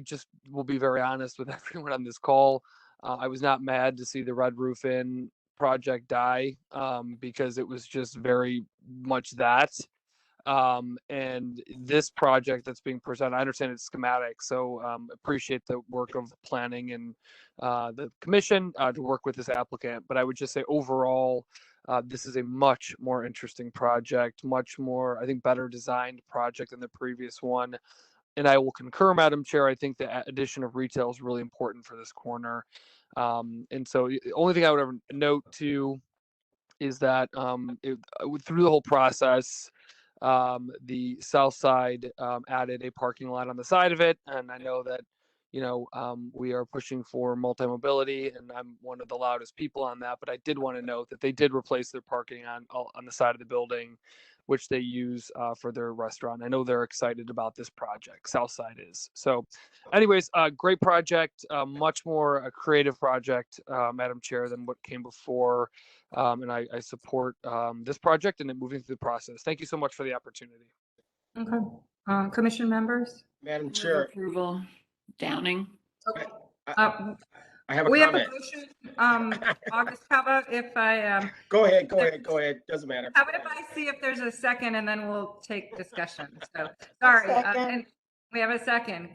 just will be very honest with everyone on this call. I was not mad to see the Red Roof Inn project die, because it was just very much that. And this project that's being presented, I understand it's schematic, so appreciate the work of planning and the commission to work with this applicant. But I would just say overall, this is a much more interesting project, much more, I think, better designed project than the previous one. And I will concur, Madam Chair, I think the addition of retail is really important for this corner. And so the only thing I would ever note too is that through the whole process, the south side added a parking lot on the side of it. And I know that, we are pushing for multi-mobility, and I'm one of the loudest people on that, but I did want to note that they did replace their parking on the side of the building, which they use for their restaurant. I know they're excited about this project. Southside is. So anyways, great project, much more a creative project, Madam Chair, than what came before. And I support this project and it moving through the process. Thank you so much for the opportunity. Okay. Commission members? Madam Chair. Approval. Downing. Okay. I have a we comment. have a motion. August, how about if I go ahead. Doesn't matter. How about if I see if there's a second, and then we'll take discussion. So sorry. And we have a second.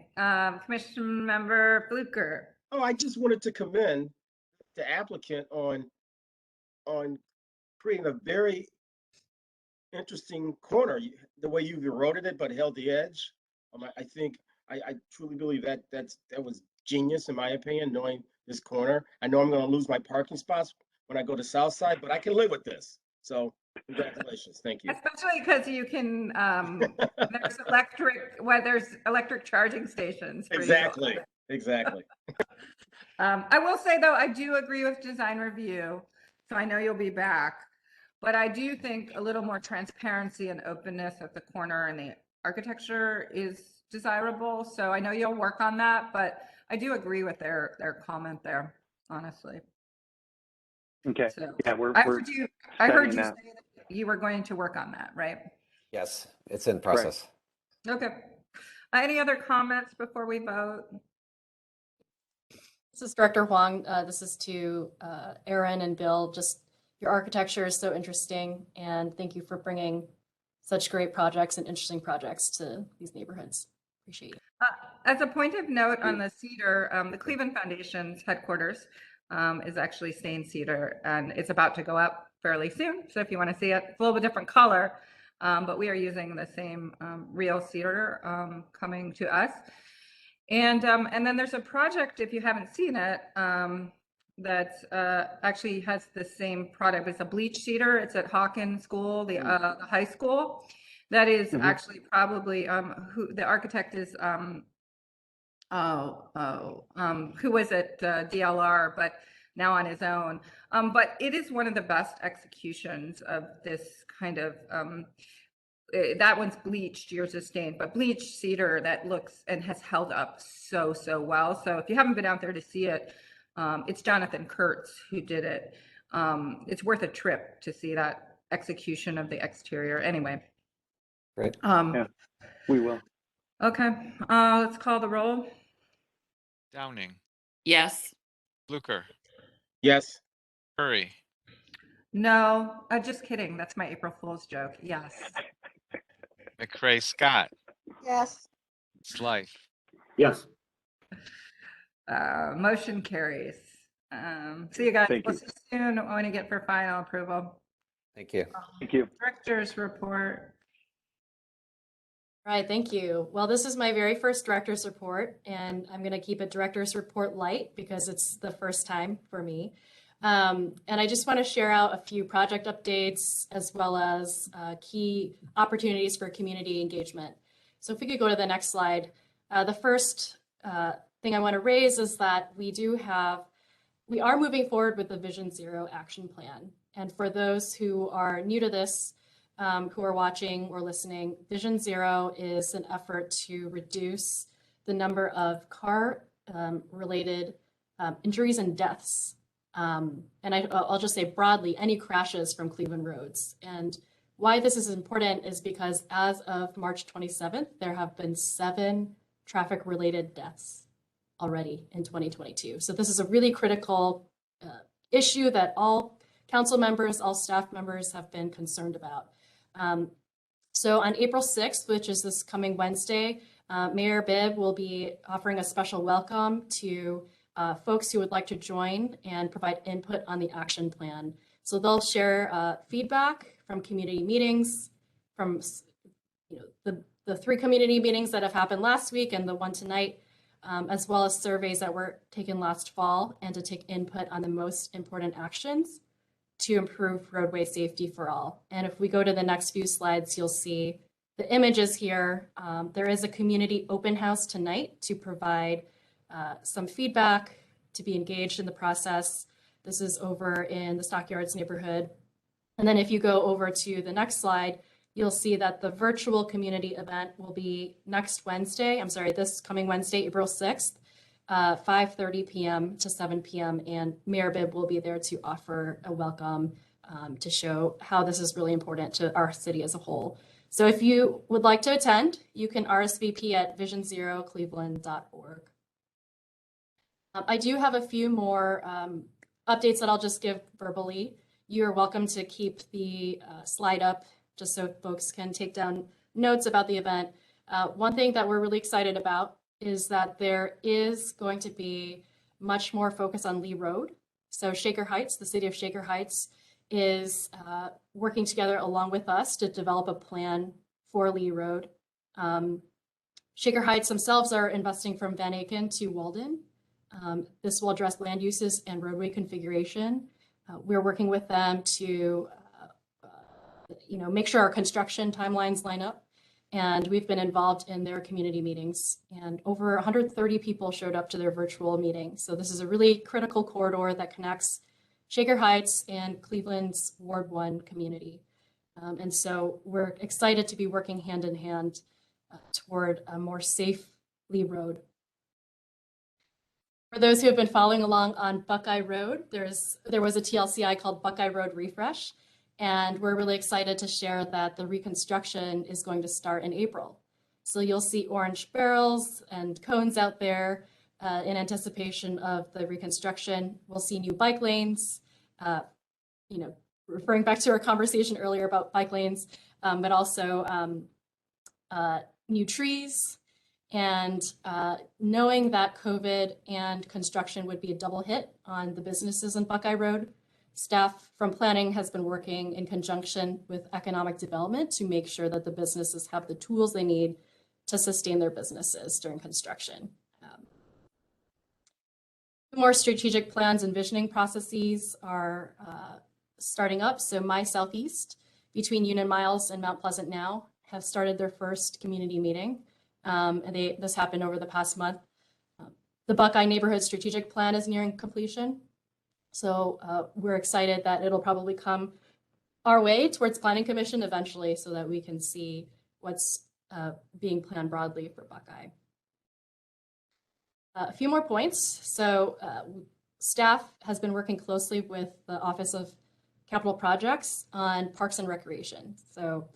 Commission Member Fluker. Oh, I just wanted to commend the applicant on creating a very interesting corner. The way you've eroded it but held the edge. I think I truly believe that that was genius in my opinion. Knowing this corner, I know I'm going to lose my parking spots when I go to Southside, but I can live with this. So congratulations, thank you. Especially because you can, there's electric charging stations. For Exactly, you. exactly. I will say though, I do agree with design review, so I know you'll be back. But I do think a little more transparency and openness at the corner and the architecture is desirable. So I know you'll work on that, but I do agree with their comment there, honestly. Okay. So Yeah, we're I heard you say that. that you were going to work on that, right? Yes, it's in process. Okay. Any other comments before we vote? This is Director Huang. This is to Aaron and Bill. Just your architecture is so interesting, and thank you for bringing such great projects and interesting projects to these neighborhoods. Appreciate you. As a point of note on the Cedar, the Cleveland Foundation's headquarters is actually stained cedar, and it's about to go up fairly soon. So if you want to see it, it's a little bit different color, but we are using the same real cedar coming to us. And then there's a project, if you haven't seen it, that actually has the same product. It's a bleach cedar. It's at Hawkins School, the high school. That is actually probably who the architect is. Who was at DLR, but now on his own. But it is one of the best executions of this kind of. That one's bleached, yours is stained, but bleached cedar that looks and has held up so well. So if you haven't been out there to see it, it's Jonathan Kurtz who did it. It's worth a trip to see that execution of the exterior. Anyway. Great. Yeah, we will. Okay, let's call the roll. Downing, Yes. Fluker, Yes. Curry, No, just kidding. That's my April Fool's joke. Yes. McCray Scott, Yes. Slife. Yes. Motion carries. See you guys. Thank We'll you. see you soon when you get for final approval. Thank you. Thank you. Director's report. All right, thank you. Well, this is my very first director's report, and I'm going to keep it director's report light because it's the first time for me. And I just want to share out a few project updates as well as key opportunities for community engagement. So if we could go to the next slide. The first thing I want to raise is that we are moving forward with the Vision Zero action plan. And for those who are new to this, who are watching or listening, Vision Zero is an effort to reduce the number of car-related injuries and deaths. And I'll just say broadly, any crashes from Cleveland roads. And why this is important is because as of March 27th, there have been 7 traffic-related deaths already in 2022. So this is a really critical issue that all council members, all staff members have been concerned about. So on April 6th, which is this coming Wednesday, Mayor Bibb will be offering a special welcome to folks who would like to join and provide input on the action plan. So they'll share feedback from community meetings, from the 3 community meetings that have happened last week and the one tonight, as well as surveys that were taken last fall, and to take input on the most important actions to improve roadway safety for all. And if we go to the next few slides, you'll see the images here. There is a community open house tonight to provide some feedback, to be engaged in the process. This is over in the Stockyards neighborhood. And then if you go over to the next slide, you'll see that the virtual community event will be next Wednesday. I'm sorry, this coming Wednesday, April 6th, 5:30 p.m. to 7 p.m. And Mayor Bibb will be there to offer a welcome to show how this is really important to our city as a whole. So if you would like to attend, you can RSVP at visionzerocleveland.org. I do have a few more updates that I'll just give verbally. You're welcome to keep the slide up just so folks can take down notes about the event. One thing that we're really excited about is that there is going to be much more focus on Lee Road. So Shaker Heights, the city of Shaker Heights, is working together along with us to develop a plan for Lee Road. Shaker Heights themselves are investing from Van Aken to Walden. This will address land uses and roadway configuration. We're working with them to make sure our construction timelines line up. And we've been involved in their community meetings, and over 130 people showed up to their virtual meeting. So this is a really critical corridor that connects Shaker Heights and Cleveland's Ward 1 community. And so we're excited to be working hand in hand toward a more safe Lee Road. For those who have been following along on Buckeye Road, there was a TLCI called Buckeye Road Refresh. And we're really excited to share that the reconstruction is going to start in April. So you'll see orange barrels and cones out there in anticipation of the reconstruction. We'll see new bike lanes, referring back to our conversation earlier about bike lanes, but also new trees. And knowing that COVID and construction would be a double hit on the businesses on Buckeye Road, staff from planning has been working in conjunction with economic development to make sure that the businesses have the tools they need to sustain their businesses during construction. More strategic plans and visioning processes are starting up. So My Southeast, between Union Miles and Mount Pleasant now, have started their first community meeting. This happened over the past month. The Buckeye Neighborhood Strategic Plan is nearing completion. So we're excited that it'll probably come our way towards Planning Commission eventually so that we can see what's being planned broadly for Buckeye. A few more points. So staff has been working closely with the Office of Capital Projects on Parks and Recreation. So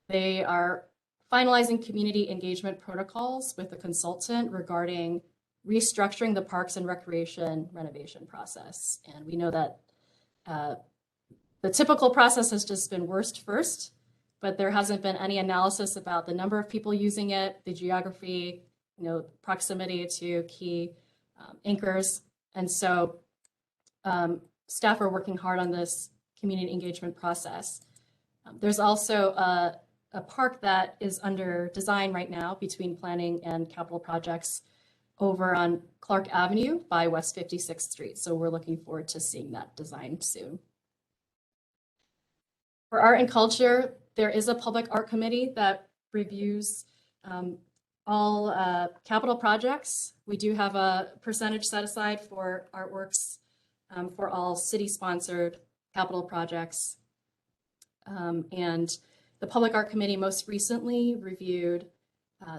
they are finalizing community engagement protocols with a consultant regarding restructuring the Parks and Recreation renovation process. And we know that the typical process has just been worst first, but there hasn't been any analysis about the number of people using it, the geography, proximity to key anchors. And so staff are working hard on this community engagement process. There's also a park that is under design right now between planning and capital projects over on Clark Avenue by West 56th Street. So we're looking forward to seeing that design soon. For art and culture, there is a public art committee that reviews all capital projects. We do have a percentage set aside for artworks for all city-sponsored capital projects. And the Public Art Committee most recently reviewed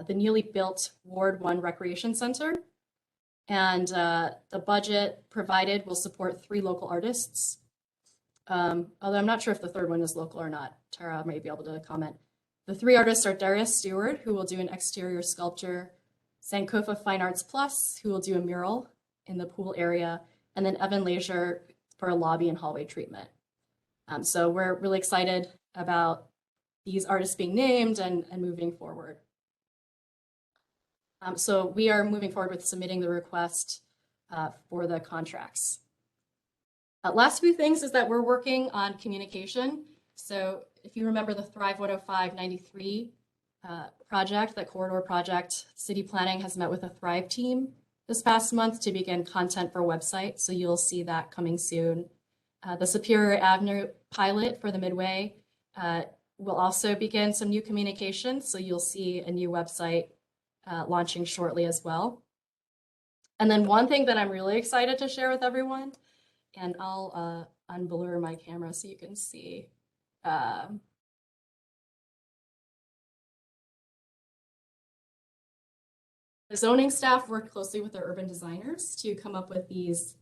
the newly built Ward 1 Recreation Center. And the budget provided will support 3 local artists. Although I'm not sure if the third one is local or not. Tara may be able to comment. The 3 artists are Darius Stewart, who will do an exterior sculpture, Sankofa Fine Arts Plus, who will do a mural in the pool area, and then Evan Leisure for a lobby and hallway treatment. So we're really excited about these artists being named and moving forward. So we are moving forward with submitting the request for the contracts. Last few things is that we're working on communication. So if you remember the Thrive 105-93 project, that corridor project, city planning has met with a Thrive team this past month to begin content for a website. So you'll see that coming soon. The Superior Avenue pilot for the Midway will also begin some new communications. So you'll see a new website launching shortly as well. And then one thing that I'm really excited to share with everyone, and I'll unblur my camera so you can see. The zoning staff worked closely with our urban designers to come up with these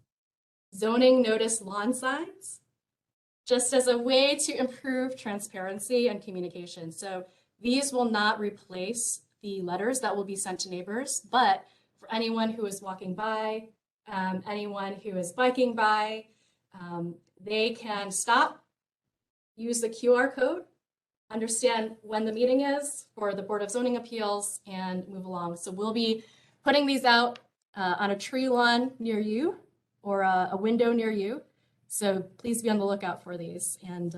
zoning notice lawn signs, just as a way to improve transparency and communication. So these will not replace the letters that will be sent to neighbors, but for anyone who is walking by, anyone who is biking by, they can stop, use the QR code, understand when the meeting is for the Board of Zoning Appeals, and move along. So we'll be putting these out on a tree lawn near you or a window near you. So please be on the lookout for these. And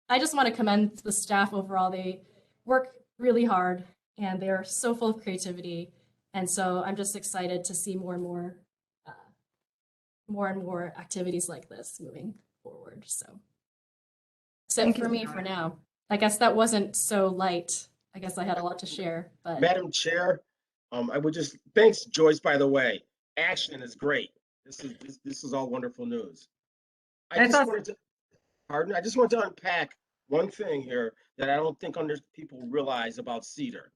I just want to commend the staff overall. They work really hard and they're so full of creativity. And so I'm just excited to see more and more activities like this moving forward. So that's it for me for now. I guess that wasn't so light. I guess I had a lot to share, but Madam Chair, I would just, thanks Joyce, by the way. Action is great. This is all wonderful news. I just wanted to unpack one thing here that I don't think people realize about Cedar.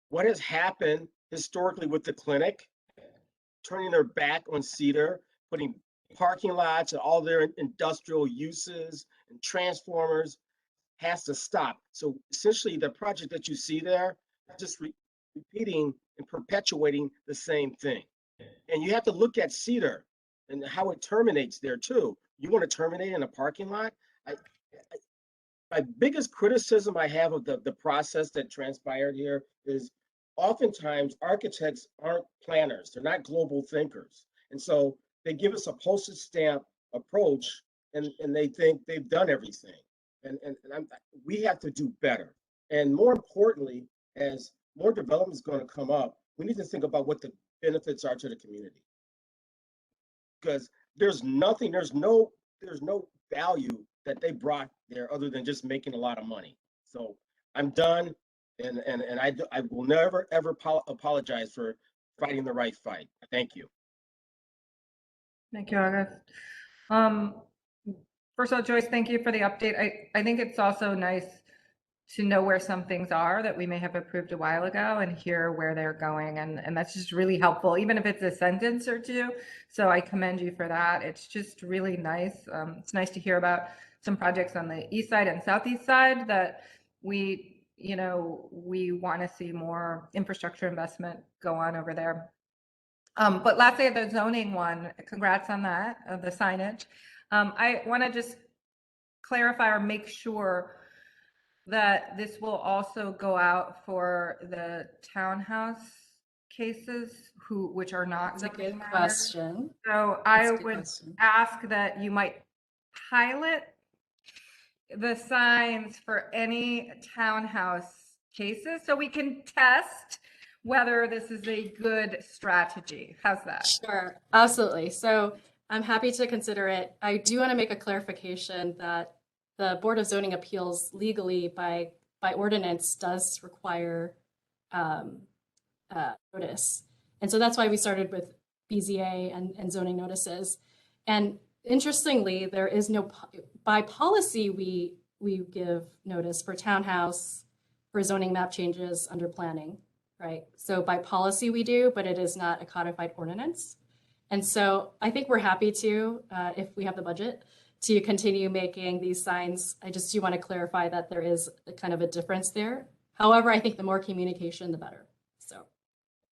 What has happened historically with the clinic, turning their back on Cedar, putting parking lots and all their industrial uses and transformers, has to stop. So essentially the project that you see there, just repeating and perpetuating the same thing. And you have to look at Cedar and how it terminates there too. You want to terminate in a parking lot? My biggest criticism I have of the process that transpired here is oftentimes architects aren't planners. They're not global thinkers. And so they give us a postage stamp approach and they think they've done everything. And we have to do better. And more importantly, as more development is going to come up, we need to think about what the benefits are to the community. Because there's no value that they brought there other than just making a lot of money. So I'm done, and I will never ever apologize for fighting the right fight. Thank you. Thank you, August. First of all, Joyce, thank you for the update. I think it's also nice to know where some things are that we may have approved a while ago and hear where they're going. And that's just really helpful, even if it's a sentence or two. So I commend you for that. It's just really nice. It's nice to hear about some projects on the east side and southeast side that we want to see more infrastructure investment go on over there. But lastly, the zoning one, congrats on that, the signage. I want to just clarify or make sure that this will also go out for the townhouse cases which are not. That's a good question. So I would ask that you might pilot the signs for any townhouse cases so we can test whether this is a good strategy. How's that? Sure, absolutely. So I'm happy to consider it. I do want to make a clarification that the Board of Zoning Appeals legally by ordinance does require notice. And so that's why we started with BZA and zoning notices. And interestingly, there is no, by policy, we give notice for townhouse, for zoning map changes under planning, right? So by policy we do, but it is not a codified ordinance. And so I think we're happy to, if we have the budget, to continue making these signs. I just do want to clarify that there is a kind of a difference there. However, I think the more communication, the better. So,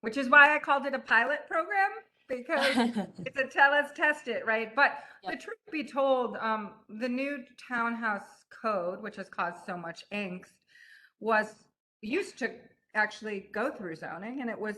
which is why I called it a pilot program, because it's a tell us, test it, right? But the truth be told, the new townhouse code, which has caused so much angst, used to actually go through zoning, and it was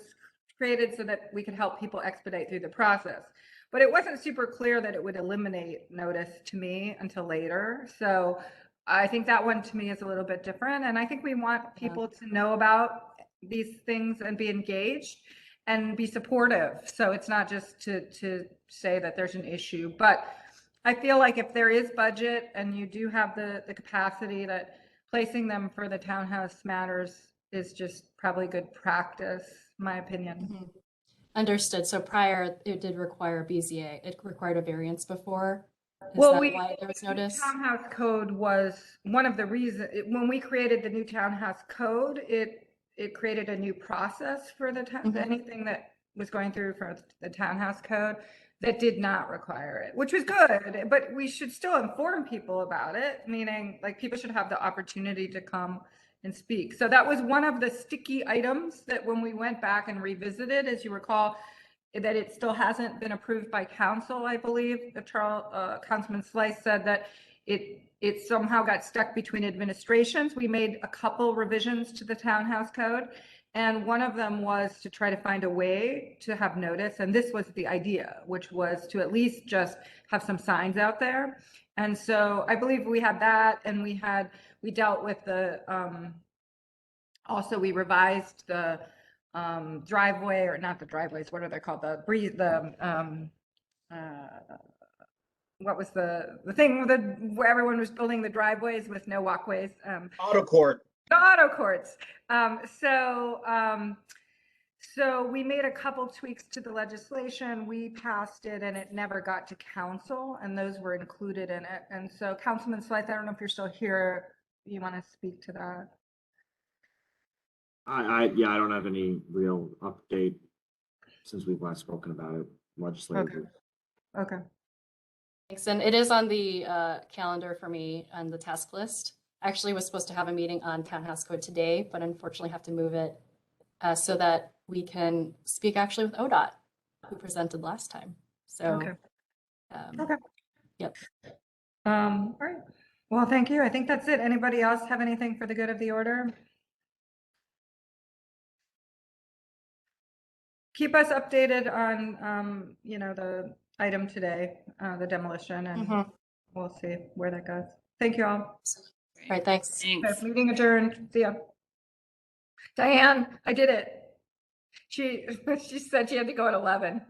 created so that we could help people expedite through the process. But it wasn't super clear that it would eliminate notice to me until later. So I think that one to me is a little bit different. And I think we want people to know about these things and be engaged and be supportive. So it's not just to say that there's an issue, but I feel like if there is budget and you do have the capacity, that placing them for the townhouse matters is just probably good practice, my opinion. Mm-hmm. Understood. So prior, it did require BZA. It required a variance before. Is that why there was notice? The townhouse code was one of the reasons. When we created the new townhouse code, it created a new process for the anything that was going through for the townhouse code that did not require it, which was good. But we should still inform people about it, meaning like people should have the opportunity to come and speak. So that was one of the sticky items that when we went back and revisited, as you recall, that it still hasn't been approved by council, I believe. Councilman Slice said that it somehow got stuck between administrations. We made a couple revisions to the townhouse code, And one of them was to try to find a way to have notice. And this was the idea, which was to at least just have some signs out there. And so I believe we had that, and we dealt with the, also we revised the driveway, or not the driveways, what are they called? What was the thing where everyone was building the driveways with no walkways? Auto court. The auto courts. So we made a couple tweaks to the legislation. We passed it, and it never got to council, and those were included in it. And so, Councilman Slythe, I don't know if you're still here. You want to speak to that? I don't have any real update since we've last spoken about it legislatively. Okay. Thanks. And it is on the calendar for me on the task list. I actually was supposed to have a meeting on Townhouse Code today, but unfortunately have to move it so that we can speak actually with ODOT, who presented last time. So, okay. Okay. Yep. All right. Well, thank you. I think that's it. Anybody else have anything for the good of the order? Keep us updated on, the item today, the demolition, and we'll see where that goes. Thank you all. All right, thanks. Okay, meeting adjourned. See ya. Diane, I did it. She said she had to go at 11.